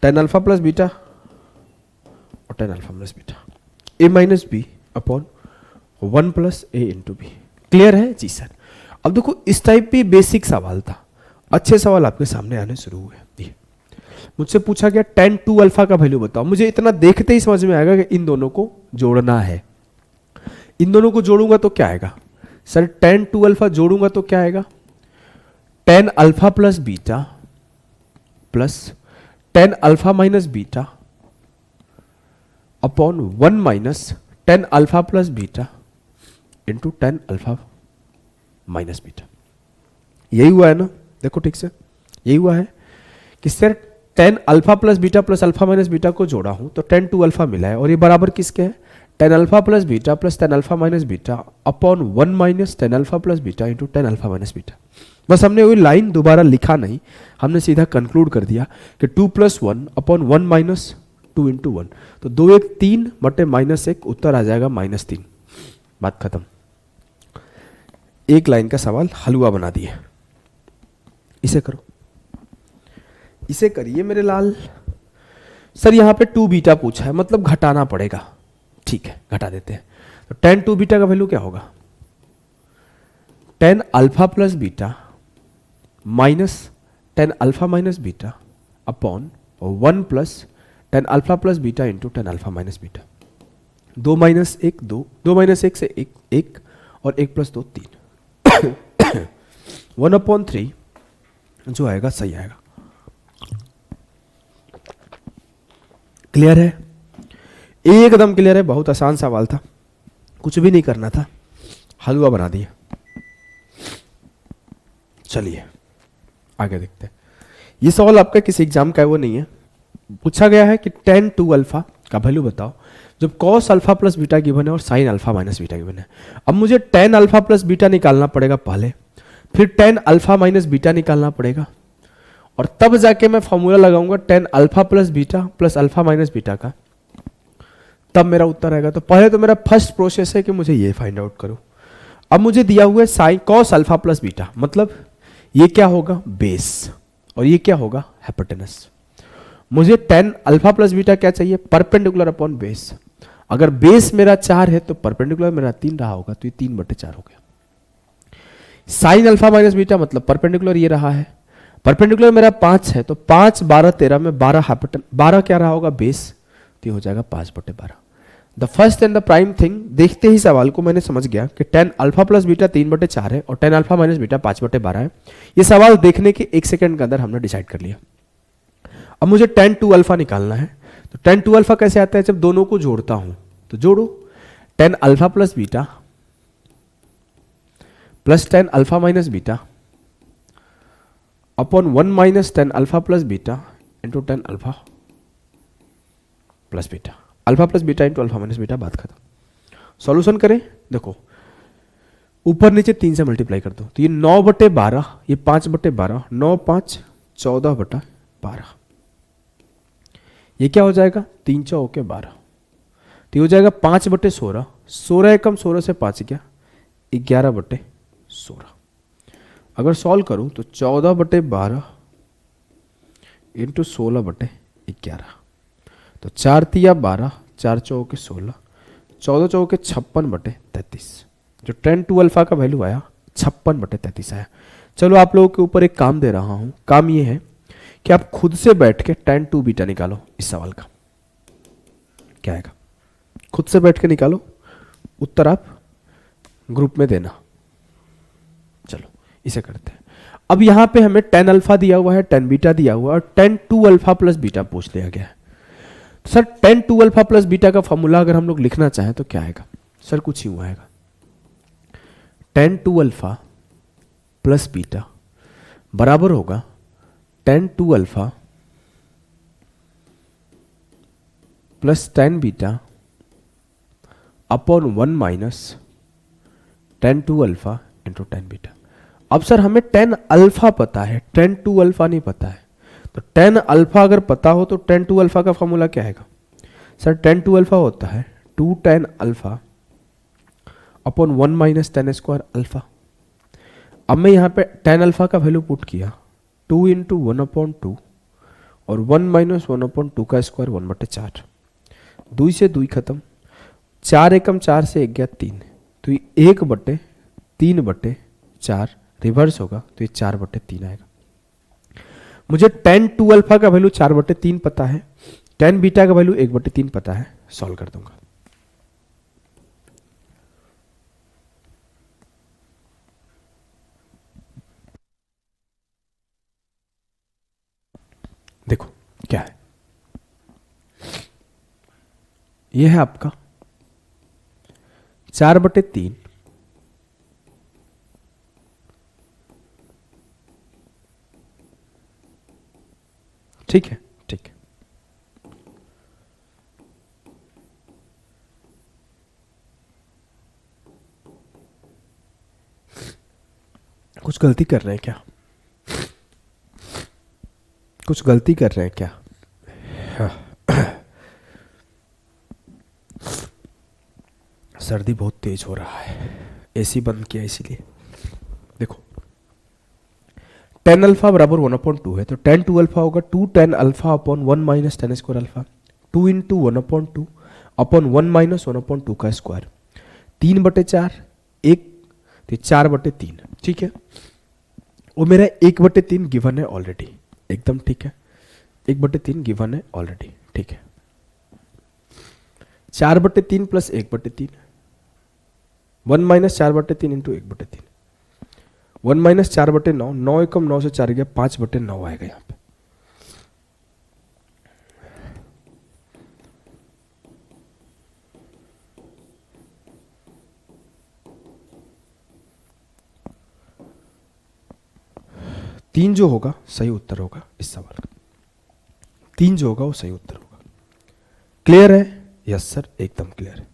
10 अल्फा प्लस बीटा और 10 अल्फा माइनस बीटा, ए माइनस बी अपॉन 1 प्लस ए इंटू बी। क्लियर है जी सर? अब देखो इस टाइप पे बेसिक सवाल था, अच्छे सवाल आपके सामने आने शुरू हुए। मुझसे पूछा गया 10 2 अल्फा का वैल्यू बताओ। मुझे इतना देखते ही समझ में आएगा कि इन दोनों को जोड़ना है। इन दोनों को जोड़ूंगा तो क्या आएगा सर? 10 2 अल्फा जोड़ूंगा तो क्या आएगा? 10 alpha plus beta plus 10 alpha minus beta upon 1 minus 10 alpha plus beta into 10 alpha minus beta. यही हुआ है ना? देखो ठीक से यही हुआ है कि sir 10 alpha plus beta plus alpha minus beta को जोड़ा हूं तो 10 2 अल्फा मिला है, और ये बराबर किसके है? 10 alpha plus beta plus 10 alpha minus beta upon 1 minus 10 alpha plus beta into 10 alpha minus beta. बस हमने वही लाइन दोबारा लिखा नहीं, हमने सीधा कंक्लूड कर दिया कि 2 प्लस 1 अपॉन 1 माइनस 2 इंटू 1, तो 2 1 3 बटे माइनस 1, उत्तर आ जाएगा -3। बात खत्म। एक लाइन का सवाल हलवा बना दिए। इसे करो, इसे करिए मेरे लाल। सर यहां पे 2 बीटा पूछा है, मतलब घटाना पड़ेगा। ठीक है, घटा देते हैं। तो 10 2 बीटा का वैल्यू क्या होगा? 10 alpha plus beta minus 10 alpha minus beta upon 1 plus 10 alpha plus beta into 10 alpha minus beta. 2 minus 1 2, 2 minus 1 से 1 1 और 1 प्लस 2 3। 1/3 जो आएगा सही आएगा। क्लियर है? एकदम क्लियर है। बहुत आसान सवाल था, कुछ भी नहीं करना था, हलवा बना दिया। चलिए आगे देखते हैं। ये सवाल आपका किसी एग्जाम का है वो नहीं है। पूछा गया है कि 10 2 अल्फा का वैल्यू बताओ जब cos alpha plus beta given है और sin alpha minus beta given है। अब मुझे 10 अल्फा प्लस बीटा निकालना पड़ेगा पहले, फिर 10 अल्फा माइनस बीटा निकालना पड़ेगा, और तब जाके मैं फॉर्मूला लगाऊंगा 10 alpha plus beta plus alpha minus beta का, तब मेरा उत्तर आएगा। तो पहले तो मेरा फर्स्ट प्रोसेस है कि मुझे ये फाइंड आउट करो। अब मुझे दिया हुआ है sine cos alpha plus beta, मतलब ये क्या होगा? बेस, और ये क्या होगा? हाइपोटेनस। मुझे 10 अल्फा प्लस बीटा क्या चाहिए? Perpendicular upon base. अगर बेस मेरा 4 है तो परपेंडिकुलर मेरा 3 रहा होगा, तो ये 3/4 हो गया। साइन अल्फा माइनस बीटा मतलब परपेंडिकुलर ये रहा है, परपेंडिकुलर मेरा 5 है, तो 5 12 13 में 12 हाइपोटेन 12 क्या रहा होगा? बेस, तो ये हो जाएगा 5/12। The first and the prime thing, देखते ही सवाल को मैंने समझ गया कि 10 अल्फा प्लस बीटा 3/4 है और 10 अल्फा माइनस बीटा 5/12 है। ये सवाल देखने के 1 सेकंड के अंदर हमने डिसाइड कर लिया। अब मुझे 10 2 अल्फा निकालना है, तो 10 2 अल्फा कैसे आता है? जब दोनों को जोड़ता हूं, तो जोड़ो 10 alpha plus beta plus 10 alpha minus beta upon 1 minus 10 alpha plus beta into 10 alpha plus beta. Alpha plus beta into alpha minus beta, बात खत्म। सॉल्यूशन करें, देखो ऊपर नीचे 3 से मल्टीप्लाई कर दो, तो ये 9/12, ये 5/12, 9 5 14/12। ये क्या हो जाएगा? 3 चौके 12, तो ये हो जाएगा 5/16। 16 एकम 16 से 5 गया 11/16। अगर सॉल्व करूं तो 14/12 इंटू 16/11, तो 4 तिया 12, 4 चौके 16, 14 चौके 56/33। जो tan 2 अल्फा का वैल्यू आया 56/33 आया। चलो आप लोगों के ऊपर एक काम दे रहा हूं, काम ये है कि आप खुद से बैठ के tan 2 बीटा निकालो। इस सवाल का क्या आएगा, खुद से बैठ के निकालो, उत्तर आप ग्रुप में देना। चलो इसे करते हैं। अब यहां पे हमें tan अल्फा दिया हुआ है, tan बीटा दिया हुआ है और tan 2 अल्फा प्लस बीटा पूछ लिया गया है। Sir tan 2 alpha plus beta का फॉर्मूला अगर हम लोग लिखना चाहें तो क्या आएगा? सर कुछ यूं आएगा, tan 2 अल्फा प्लस बीटा बराबर होगा tan 2 alpha plus tan beta upon 1 minus tan 2 alpha into tan beta. अब सर हमें tan अल्फा पता है, tan 2 अल्फा नहीं पता है। तो tan अल्फा अगर पता हो तो tan 2 अल्फा का फॉर्मूला क्या आएगा? सर tan 2 अल्फा होता है 2 tan alpha upon 1 minus tan square alpha. अब मैं यहाँ पे tan अल्फा का वैल्यू पुट किया 2 इंटू 1/2 और 1 माइनस 1/2 का स्क्वायर 1/4। 2 से 2 खत्म, 4 एकम 4 से 1 गया 3, तो ये 1/3/4 रिवर्स होगा तो ये 4/3 आएगा। मुझे tan 2 अल्फा का वैल्यू 4/3 पता है, tan बीटा का वैल्यू 1/3 पता है, सॉल्व कर दूंगा। देखो क्या है, यह है आपका 4/3 ठीक है, ठीक है। कुछ गलती कर रहे हैं क्या? कुछ गलती कर रहे हैं क्या? सर्दी बहुत तेज हो रहा है, एसी बंद किया इसीलिए। देखो tan अल्फा बराबर 1/2 है, तो tan 2 अल्फा होगा 2 tan alpha upon 1 minus tan square alpha. 2 into 1/2 upon 1 minus 1/2 का स्क्वायर, 3/4 1 तो 4/3 ठीक है। वो मेरा 1/3 गिवन है ऑलरेडी, एकदम ठीक है, 1/3 गिवन है ऑलरेडी ठीक है। 4/3 प्लस 1/3, 1 माइनस 4/3 इंटू 1/3, 1 माइनस 4/9, 9 एकम 9 से 4 गया 5/9 आएगा यहाँ पे। तीन जो होगा सही उत्तर होगा इस सवाल का, 3 जो होगा वो सही उत्तर होगा। क्लियर है? यस सर एकदम क्लियर है।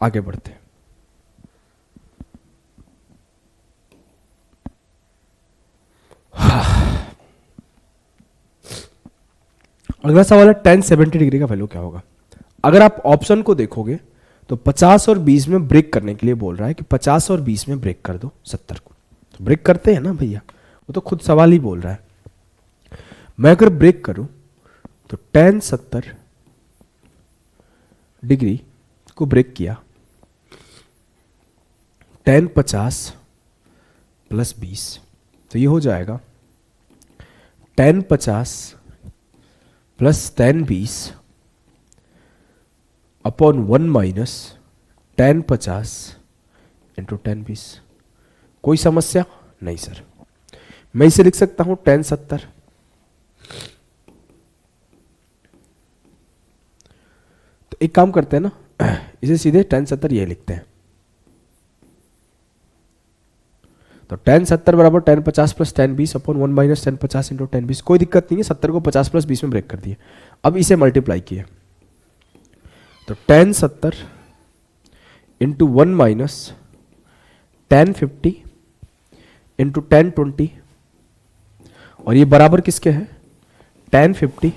आगे बढ़ते हैं। अगला सवाल है tan 70 डिग्री का वैल्यू क्या होगा? अगर आप ऑप्शन को देखोगे तो 50 और 20 में ब्रेक करने के लिए बोल रहा है कि 50 और 20 में ब्रेक कर दो 70 को। तो ब्रेक करते हैं ना भैया, वो तो खुद सवाल ही बोल रहा है। मैं अगर ब्रेक करूं तो tan 70 डिग्री को ब्रेक किया, tan 50 प्लस 20, तो ये हो जाएगा tan 50 plus tan 20 upon 1 minus tan 50 into tan 20। कोई समस्या नहीं सर, मैं इसे लिख सकता हूं tan 70 तो एक काम करते हैं ना, इसे सीधे tan 70 ये लिखते हैं। तो tan 70 बराबर tan 50 plus tan 20 upon 1 minus tan 50 into tan 20। कोई दिक्कत नहीं है, 70 को 50 प्लस 20 में ब्रेक कर दिए। अब इसे मल्टीप्लाई किए तो tan 70 into 1 minus tan 50 into tan 20, और ये बराबर किसके है? tan 50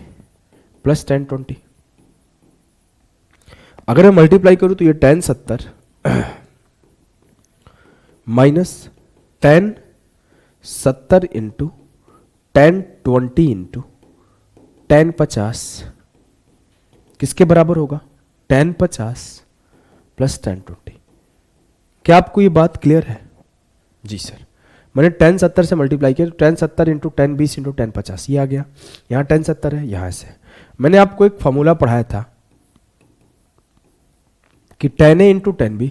plus tan 20। अगर मैं मल्टीप्लाई करूं तो ये tan 70 minus tan 70 into tan 20 into tan 50 किसके बराबर होगा, tan 50 प्लस tan 20। क्या आपको ये बात क्लियर है? जी सर, मैंने tan 70 से मल्टीप्लाई किया, तो tan 70 into tan 20 into tan 50 ये आ गया। यहाँ tan 70 है, यहाँ से मैंने आपको एक फॉर्मूला पढ़ाया था कि tan a into tan b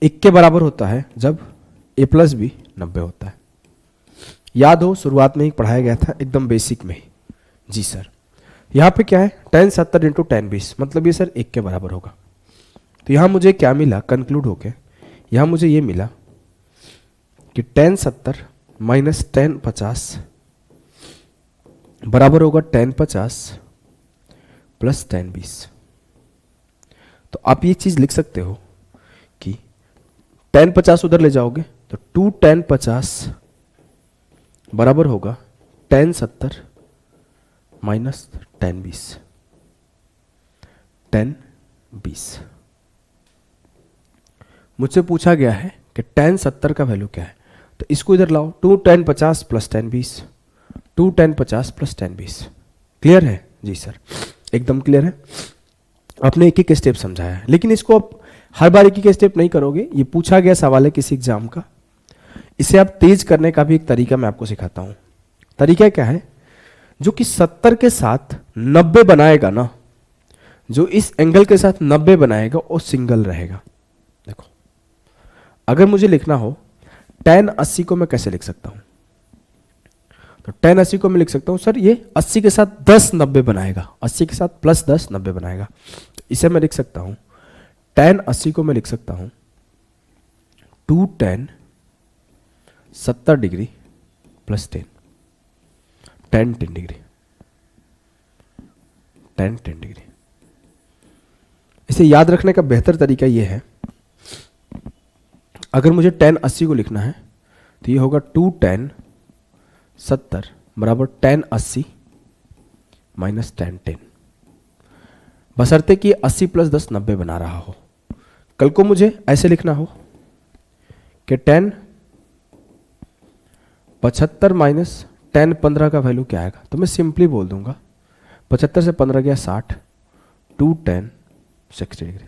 1 के बराबर होता है जब a प्लस बी 90 होता है। याद हो, शुरुआत में ही पढ़ाया गया था, एकदम बेसिक में ही। जी सर, यहाँ पे क्या है, tan 70 इंटू tan 20, मतलब ये सर 1 के बराबर होगा। तो यहाँ मुझे क्या मिला, कंक्लूड होके यहाँ मुझे ये मिला कि tan 70 माइनस tan 50 बराबर होगा tan 50 प्लस tan 20। तो आप ये चीज लिख सकते हो कि tan 50 उधर ले जाओगे तो 2 tan 50 बराबर होगा tan 70 माइनस tan 20, tan 20। मुझसे पूछा गया है कि tan 70 का वैल्यू क्या है, तो इसको इधर लाओ, 2 tan 50 plus tan 20, 2 tan 50 plus tan 20। Clear है? जी सर, एकदम क्लियर है। आपने एक एक स्टेप समझाया है, लेकिन इसको आप हर बार एक एक स्टेप नहीं करोगे, ये पूछा गया सवाल है किसी एग्जाम का। इसे आप तेज करने का भी एक तरीका मैं आपको सिखाता हूं। तरीका क्या है, जो कि 70 के साथ 90 बनाएगा ना, जो इस एंगल के साथ 90 बनाएगा वो सिंगल रहेगा। देखो, अगर मुझे लिखना हो tan 80 को मैं कैसे लिख सकता हूं, तो tan 80 को मैं लिख सकता हूं सर ये 80 के साथ 10 90 बनाएगा, 80 के साथ प्लस 10 90 बनाएगा। तो इसे मैं लिख सकता हूं, tan 80 को मैं लिख सकता हूं 2 tan 70 degree plus 10, tan 10 degree, tan 10 degree. इसे याद रखने का बेहतर तरीका यह है, अगर मुझे tan 80 को लिखना है तो ये होगा 2 tan 70 बराबर tan 80 माइनस tan 10, बशर्ते कि 80 प्लस 10 90 बना रहा हो। कल को मुझे ऐसे लिखना हो कि tan 75 माइनस tan 15 का वैल्यू क्या आएगा, तो मैं सिंपली बोल दूंगा 75 से 15 गया 60, 2 tan 60 डिग्री।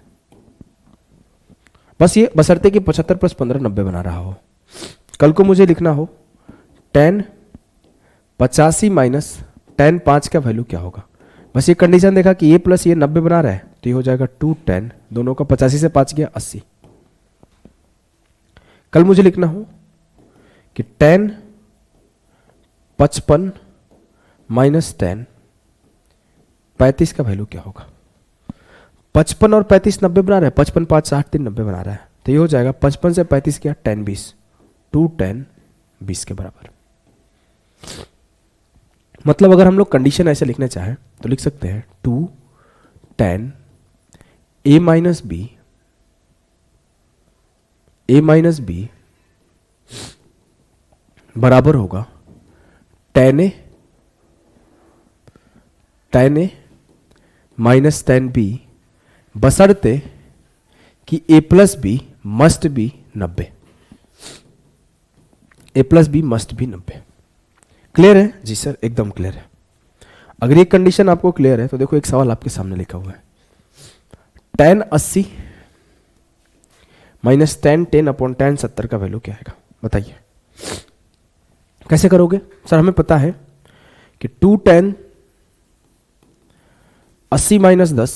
बस ये बशर्ते कि 75 प्लस 15 90 बना रहा हो। कल को मुझे लिखना हो tan 85 माइनस tan 5 का वैल्यू क्या होगा, बस ये कंडीशन देखा कि ये प्लस ये 90 बना रहा है, तो ये हो जाएगा 2 tan, दोनों का 85 से 5 गया 80। कल मुझे लिखना हो कि tan 55 माइनस tan 35 का वैल्यू क्या होगा, 55 और 35 90 बना रहा है, 55 5 60 3 90 बना रहा है, तो ये हो जाएगा 55 से 35 क्या tan 20, 2 tan 20 के बराबर। मतलब अगर हम लोग कंडीशन ऐसे लिखना चाहें तो लिख सकते हैं 2 tan a माइनस बी बराबर होगा tan a minus tan b, बशर्ते कि a plus B must be 90, a plus B must be 90। Clear है? जी सर, एकदम क्लियर है। अगर ये कंडीशन आपको क्लियर है तो देखो एक सवाल आपके सामने लिखा हुआ है, tan 80 minus tan 10 upon tan 70 का वैल्यू क्या आएगा, बताइए कैसे करोगे। सर हमें पता है कि 2 tan 80 माइनस 10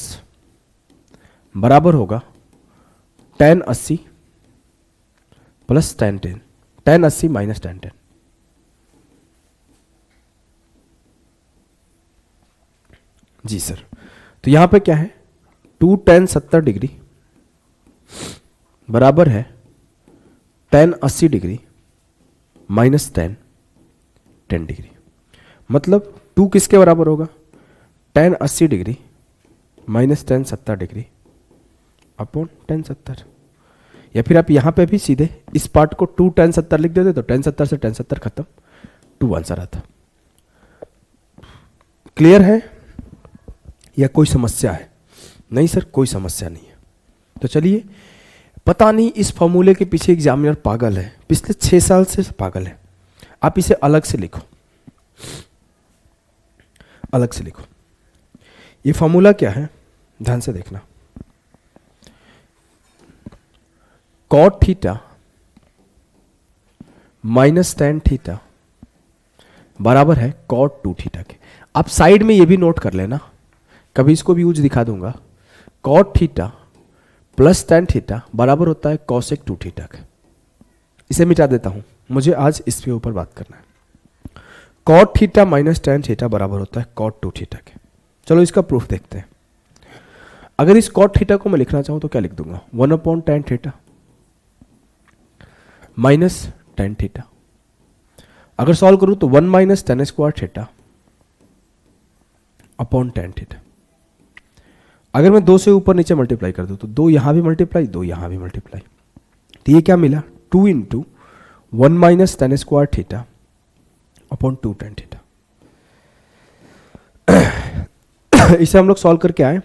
बराबर होगा tan 80 plus tan 10, tan 80 minus tan 10। जी सर, तो यहां पे क्या है, 2 tan 70 डिग्री बराबर है tan 80 degree minus tan 10 degree. मतलब 2 किसके बराबर होगा, tan 80 degree minus tan 70 degree upon tan 70। या फिर आप यहां पे भी सीधे इस पार्ट को 2 tan 70 लिख देते तो tan 70 से tan 70 खत्म, 2 आंसर आता। क्लियर है या कोई समस्या है? नहीं सर, कोई समस्या नहीं है। तो चलिए, पता नहीं इस फॉर्मूले के पीछे एग्जामिनर पागल है, पिछले 6 साल से पागल है। आप इसे अलग से लिखो, अलग से लिखो। ये फॉर्मूला क्या है, ध्यान से देखना। Cot theta minus tan theta बराबर है कॉट टू थीटा के। आप साइड में ये भी नोट कर लेना, कभी इसको भी यूज दिखा दूंगा। Cot theta plus tan theta बराबर होता है कॉसेक टू थीटा के। इसे मिटा देता हूं, मुझे आज इसके ऊपर बात करना है। Cot theta minus tan theta बराबर होता है कॉट टू थीटा के। चलो इसका प्रूफ देखते हैं। अगर इस कॉट थीटा को मैं लिखना चाहूं तो क्या लिख दूंगा, 1/tan theta minus tan theta. अगर सॉल्व करूं तो 1 minus tan square theta upon tan theta. अगर मैं 2 से ऊपर नीचे मल्टीप्लाई कर दूं तो 2 यहां भी मल्टीप्लाई, 2 यहां भी मल्टीप्लाई, तो ये क्या मिला, 2 into 1 minus tan square theta upon 2 tan theta. इसे हम लोग सॉल्व करके आए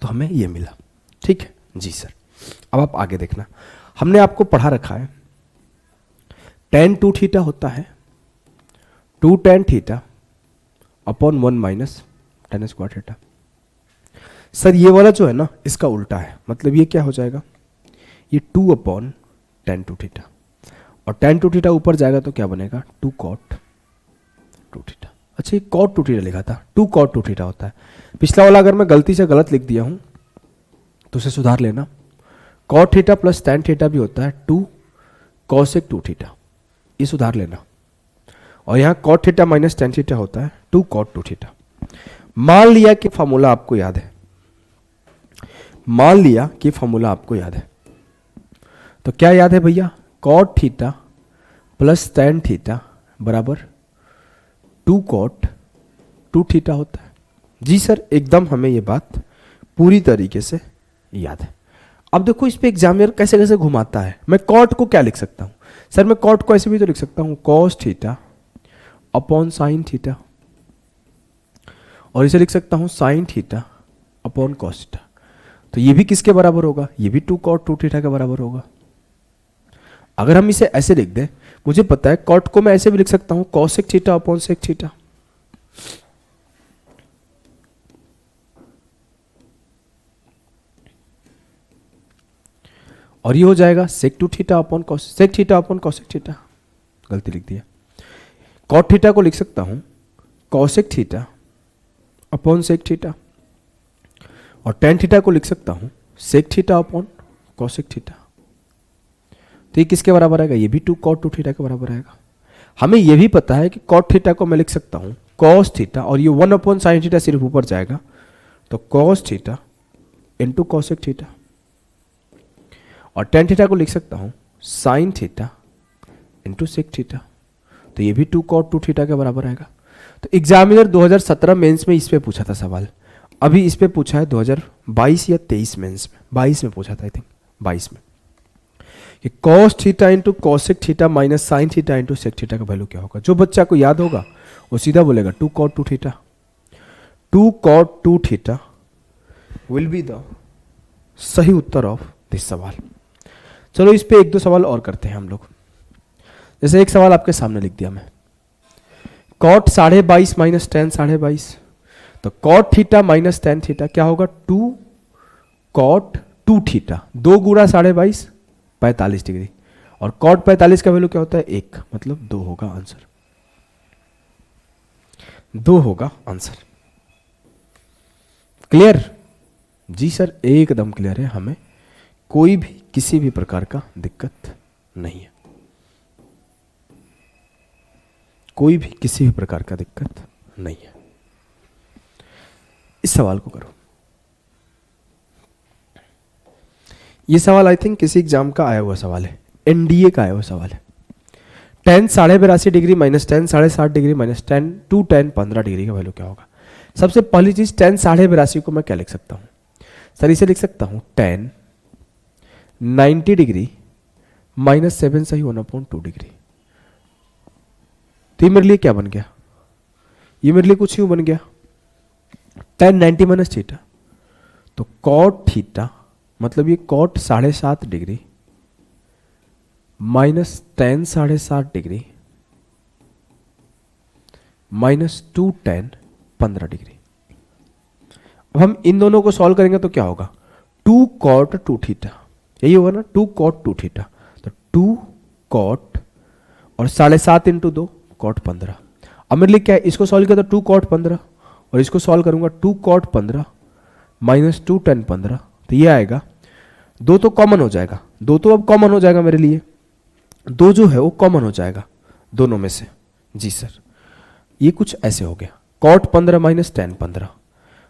तो हमें ये मिला। ठीक है जी सर। अब आप आगे देखना, हमने आपको पढ़ा रखा है tan 2 थीटा होता है 2 tan theta upon 1 minus tan square theta. Sir ये वाला जो है ना इसका उल्टा है, मतलब ये क्या हो जाएगा, ये 2 अपॉन tan 2 थीटा, और tan 2 थीटा ऊपर जाएगा तो क्या बनेगा 2 cot 2 थीटा। अच्छा ये cot 2 थीटा लिखा था, 2 cot 2 थीटा होता है। पिछला वाला अगर मैं गलती से गलत लिख दिया हूं तो उसे सुधार लेना। cot theta plus tan theta भी होता है 2 cosec 2 थीटा, ये सुधार लेना। और यहां cot theta minus tan theta होता है 2 cot 2 थीटा। मान लिया कि फॉर्मूला आपको याद है, मान लिया कि फॉर्मूला आपको याद है, तो क्या याद है भैया, cot theta plus tan theta बराबर 2 cot 2 थीटा होता है। जी सर एकदम हमें ये बात पूरी तरीके से याद है। अब देखो इस पे एग्जामिनर कैसे कैसे घुमाता है। मैं cot को क्या लिख सकता हूं, सर मैं cot को ऐसे भी तो लिख सकता हूं cos theta upon sine theta, और इसे लिख सकता हूं sine theta upon cos theta. तो ये भी किसके बराबर होगा, ये भी 2 cot 2 थीटा के बराबर होगा। अगर हम इसे ऐसे लिख दें, मुझे पता है cot को मैं ऐसे भी लिख सकता हूं cosec theta upon sec theta. और ये हो जाएगा sec 2 theta upon sec theta upon cosec theta, गलती लिख दिया। cot थीटा को लिख सकता हूं cosec theta upon sec theta, और tan थीटा को लिख सकता हूं sec theta upon cosec theta. तो ये किसके बराबर आएगा, ये भी 2 cot 2 थीटा के बराबर आएगा। हमें ये भी पता है कि cot थीटा को मैं लिख सकता हूं cos थीटा, और ये 1 अपॉन साइन थीटा सिर्फ ऊपर जाएगा, तो cos theta into cosec theta. और tan थीटा को लिख सकता हूं sine theta into sec theta, तो ये भी 2 cot 2 थीटा के बराबर आएगा। तो एग्जामिनर 2017 मेंस में इस पे पूछा था सवाल, अभी इस पे पूछा है 2022 या 23 मेंस में, 22 में पूछा था आई थिंक, 22 में, कि cos theta into cosec theta minus sine theta into sec theta का वैल्यू क्या होगा। जो बच्चा को याद होगा वो सीधा बोलेगा 2 cot 2 theta. 2 cot 2 theta will be the सही उत्तर ऑफ दिस सवाल। चलो इस पे एक दो सवाल और करते हैं हम लोग। जैसे एक सवाल आपके सामने लिख दिया मैं, cot 22.5 माइनस tan 22.5, तो cot theta minus tan theta क्या होगा 2 cot 2 थीटा, 2 गुणा 22.5 45 डिग्री, और cot 45 का वैल्यू क्या होता है 1, मतलब 2 होगा आंसर, 2 होगा आंसर। क्लियर? जी सर एकदम क्लियर है, हमें कोई भी किसी भी प्रकार का दिक्कत नहीं है, कोई भी किसी भी प्रकार का दिक्कत नहीं है। इस सवाल को करो। ये सवाल आई थिंक किसी एग्जाम का आया हुआ सवाल है, एनडीए का आया हुआ सवाल है। tan 82.5 degree minus tan 60 degree minus tan 2 tan 15 degree का वैल्यू क्या होगा। सबसे पहली चीज tan 82.5 को मैं क्या लिख सकता हूं, सर इसे लिख सकता हूं tan 90 डिग्री माइनस 7 सही 1/2 डिग्री। तो ये मेरे लिए क्या बन गया, ये मेरे लिए कुछ यूं बन गया tan 90 माइनस थीटा, तो cot थीटा मतलब ये cot 7.5 degree minus tan 7.5 degree minus 2 tan 15 degree. अब हम इन दोनों को सॉल्व करेंगे तो क्या होगा, 2 cot 2 थीटा, यही होगा ना, 2 cot 2 थीटा। तो 2 cot और 7.5 इंटू 2 cot 15। अब मेरे लिए क्या है, इसको सॉल्व किया तो 2 cot 15 और इसको सॉल्व करूंगा 2 cot 15 माइनस 2 tan 15, तो ये आएगा, दो तो कॉमन हो जाएगा, दो तो अब कॉमन हो जाएगा मेरे लिए, दो जो है वो कॉमन हो जाएगा दोनों में से। जी सर, ये कुछ ऐसे हो गया, cot 15 माइनस tan 15,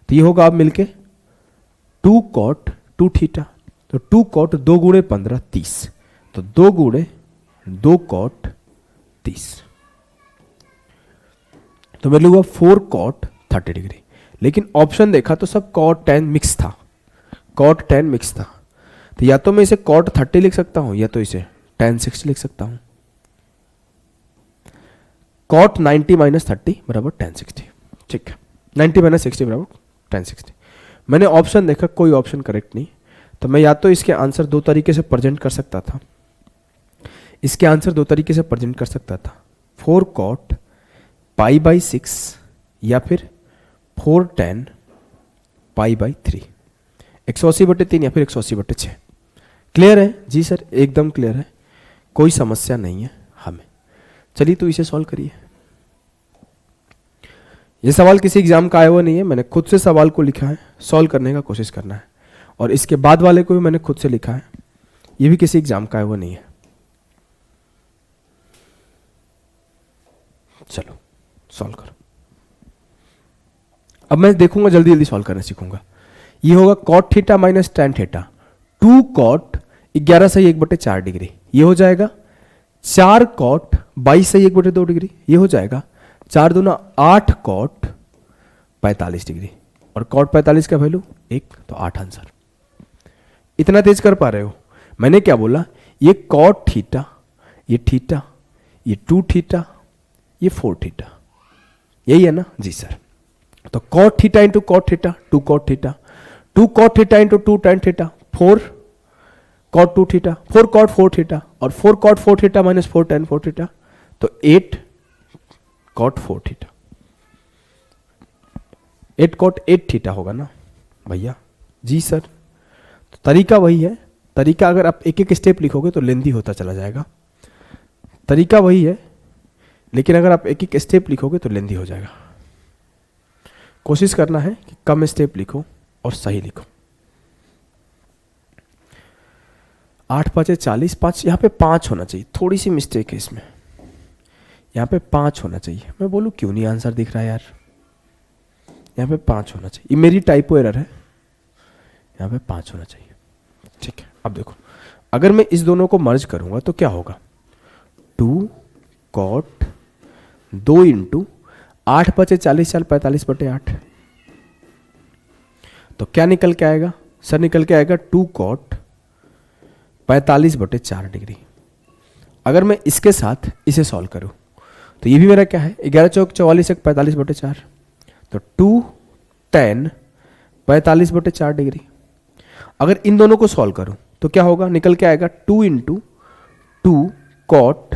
तो ये होगा अब मिलके 2 cot 2 थीटा। तो 2 cot 2 गुणे 15 30, तो 2 गुणे 2 cot 30, तो मेरे लिए हुआ 4 cot 30 डिग्री। लेकिन ऑप्शन देखा तो सब cot tan मिक्स था, cot tan मिक्स था, तो या तो मैं इसे cot 30 लिख सकता हूं या तो इसे tan 60 लिख सकता हूं। cot 90 माइनस 30 बराबर tan 60, ठीक है, 90 माइनस 60 बराबर tan 60। मैंने ऑप्शन देखा, कोई ऑप्शन करेक्ट नहीं, तो मैं या तो इसके आंसर दो तरीके से प्रेजेंट कर सकता था, इसके आंसर दो तरीके से प्रेजेंट कर सकता था, 4 cot पाई बाई 6 या फिर 4 tan पाई बाई 3, 180/3 या फिर 180/6। क्लियर है? जी सर, एकदम क्लियर है, कोई समस्या नहीं है हमें। चलिए तो इसे सॉल्व करिए। ये सवाल किसी एग्जाम का आया हुआ नहीं है, मैंने खुद से सवाल को लिखा है, सॉल्व करने का कोशिश करना है, और इसके बाद वाले को भी मैंने खुद से लिखा है, ये भी किसी एग्जाम का आया हुआ नहीं है। चलो सॉल्व करो। अब मैं देखूंगा, जल्दी जल्दी सॉल्व करना सीखूंगा। ये होगा cot theta minus tan theta, 2 cot 11 सही 1/4 डिग्री, ये हो जाएगा 4 cot 22 सही 1/2 डिग्री, ये हो जाएगा 4 दूना 8 cot 45 डिग्री, और cot 45 का वैल्यू 1, तो 8 आंसर। इतना तेज कर पा रहे हो? मैंने क्या बोला, ये cot थीटा, ये थीटा, ये 2 थीटा, ये 4 थीटा, यही है ना? जी सर। तो cot theta into cot theta 2 cot theta, 2 cot theta into 2 tan theta 4 cot 2 theta, 4 cot 4 theta, और 4 cot 4 theta minus 4 tan 4 theta, तो 8 cot 4 थीटा, 8 cot 8 थीटा होगा ना भैया? जी सर। तो तरीका वही है, तरीका अगर आप एक एक स्टेप लिखोगे तो लेंदी होता चला जाएगा, तरीका वही है, लेकिन अगर आप एक एक स्टेप लिखोगे तो लेंदी हो जाएगा। कोशिश करना है कि कम स्टेप लिखो और सही लिखो। 8 5 40, 5 यहाँ पे 5 होना चाहिए, थोड़ी सी मिस्टेक है इसमें, यहाँ पे 5 होना चाहिए। मैं बोलूँ क्यों नहीं आंसर दिख रहा है यार, यहाँ पे 5 होना चाहिए, ये मेरी टाइपो एरर है, यहाँ पे 5 होना चाहिए। ठीक है, अब देखो, अगर मैं इस दोनों को मर्ज करूंगा तो क्या होगा, 2 cot 2 इंटू 8 5 40 4 45/8, तो क्या निकल के आएगा सर? निकल के आएगा 2 cot 45/4 डिग्री। अगर मैं इसके साथ इसे सॉल्व करूं तो ये भी मेरा क्या है, 11 चौक 44 45/4, तो 2 tan 45/4 डिग्री। अगर इन दोनों को सॉल्व करूं तो क्या होगा, निकल के आएगा 2 इंटू 2 cot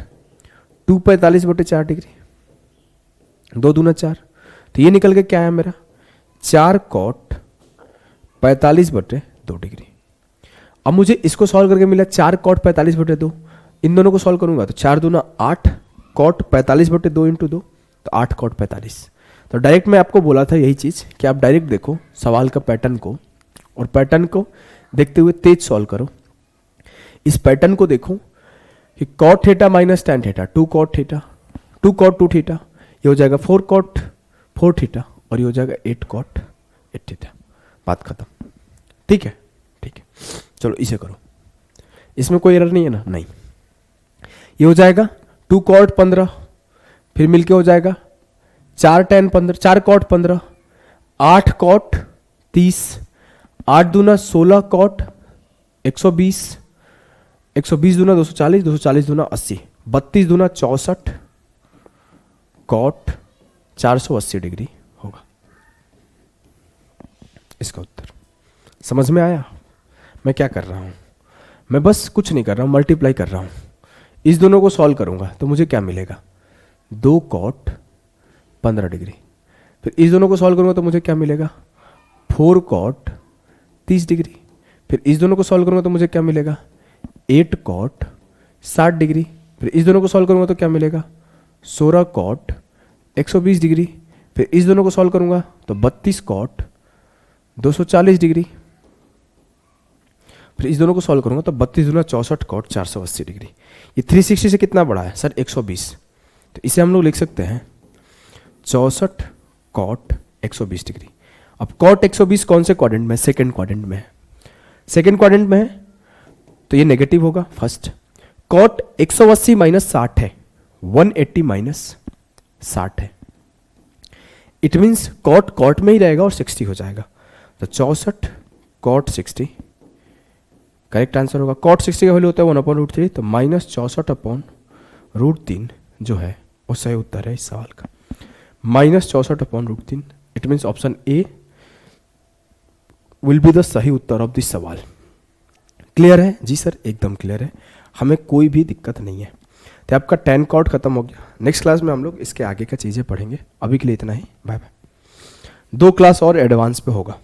2 45/4 डिग्री, 2 दूना 4, तो ये निकल के क्या है मेरा, 4 cot 45/2 डिग्री। अब मुझे इसको सॉल्व करके मिला 4 cot 45/2, इन दोनों को सॉल्व करूंगा तो 4 दूना 8 cot 45/2 इंटू 2, तो 8 cot 45। तो डायरेक्ट मैं आपको बोला था यही चीज़ कि आप डायरेक्ट देखो सवाल का पैटर्न को, और पैटर्न को देखते हुए तेज सॉल्व करो। इस पैटर्न को देखो कि cot theta minus tan theta 2 cot theta, 2 cot 2 theta, ये हो जाएगा 4 cot 4 थीटा, और ये हो जाएगा 8 cot 8 थीटा। बात खत्म। ठीक है, ठीक है, चलो इसे करो, इसमें कोई एरर नहीं है ना? नहीं। ये हो जाएगा 2 cot 15, फिर मिलके हो जाएगा 4 tan 15, 4 cot 15, 8 cot 30, 8 दूना 16 cot 120, 120 दूना 240, 240 दूना 80, 32 दूना 64 cot 480 डिग्री होगा इसका उत्तर। समझ में आया मैं क्या कर रहा हूं? मैं बस कुछ नहीं कर रहा हूं, मल्टीप्लाई कर रहा हूं। इस दोनों को सॉल्व करूंगा तो मुझे क्या मिलेगा, 2 cot 15 डिग्री। फिर इस दोनों को सॉल्व करूंगा तो मुझे क्या मिलेगा, 4 कॉट 30 डिग्री। फिर इस दोनों को सॉल्व करूंगा तो मुझे क्या मिलेगा, 8 कॉट 60 डिग्री। फिर इस दोनों को सॉल्व करूंगा तो क्या मिलेगा, 16 कॉट 120 डिग्री। फिर इस दोनों को सॉल्व करूंगा तो 32 कॉट 240 डिग्री। फिर इस दोनों को सॉल्व करूंगा तो 32 दूना 64 कॉट 480 डिग्री। ये 360 से कितना बड़ा है सर, 120। तो इसे हम लोग लिख सकते हैं 64 कॉट 120 डिग्री। अब कॉट 120 कौन से क्वाड्रेंट में, सेकंड क्वाड्रेंट में है। सेकंड क्वाड्रेंट में है तो ये नेगेटिव होगा फर्स्ट। कॉट 180 माइनस 60 है, 180 माइनस 60 है। इट मीन्स कॉट कॉट में ही रहेगा और 60 हो जाएगा। तो 64 कॉट 60 करेक्ट आंसर होगा। कॉट 60 का वैल्यू होता है 1/√3, तो माइनस 64/√3 जो है वो सही उत्तर है इस सवाल का, minus 64/√3। It means option A will be the सही उत्तर ऑफ दिस सवाल। क्लियर है जी सर, एकदम क्लियर है, हमें कोई भी दिक्कत नहीं है। तो आपका 10 कॉट खत्म हो गया। नेक्स्ट क्लास में हम लोग इसके आगे का चीज़ें पढ़ेंगे। अभी के लिए इतना ही, बाय बाय। 2 क्लास और एडवांस पे होगा।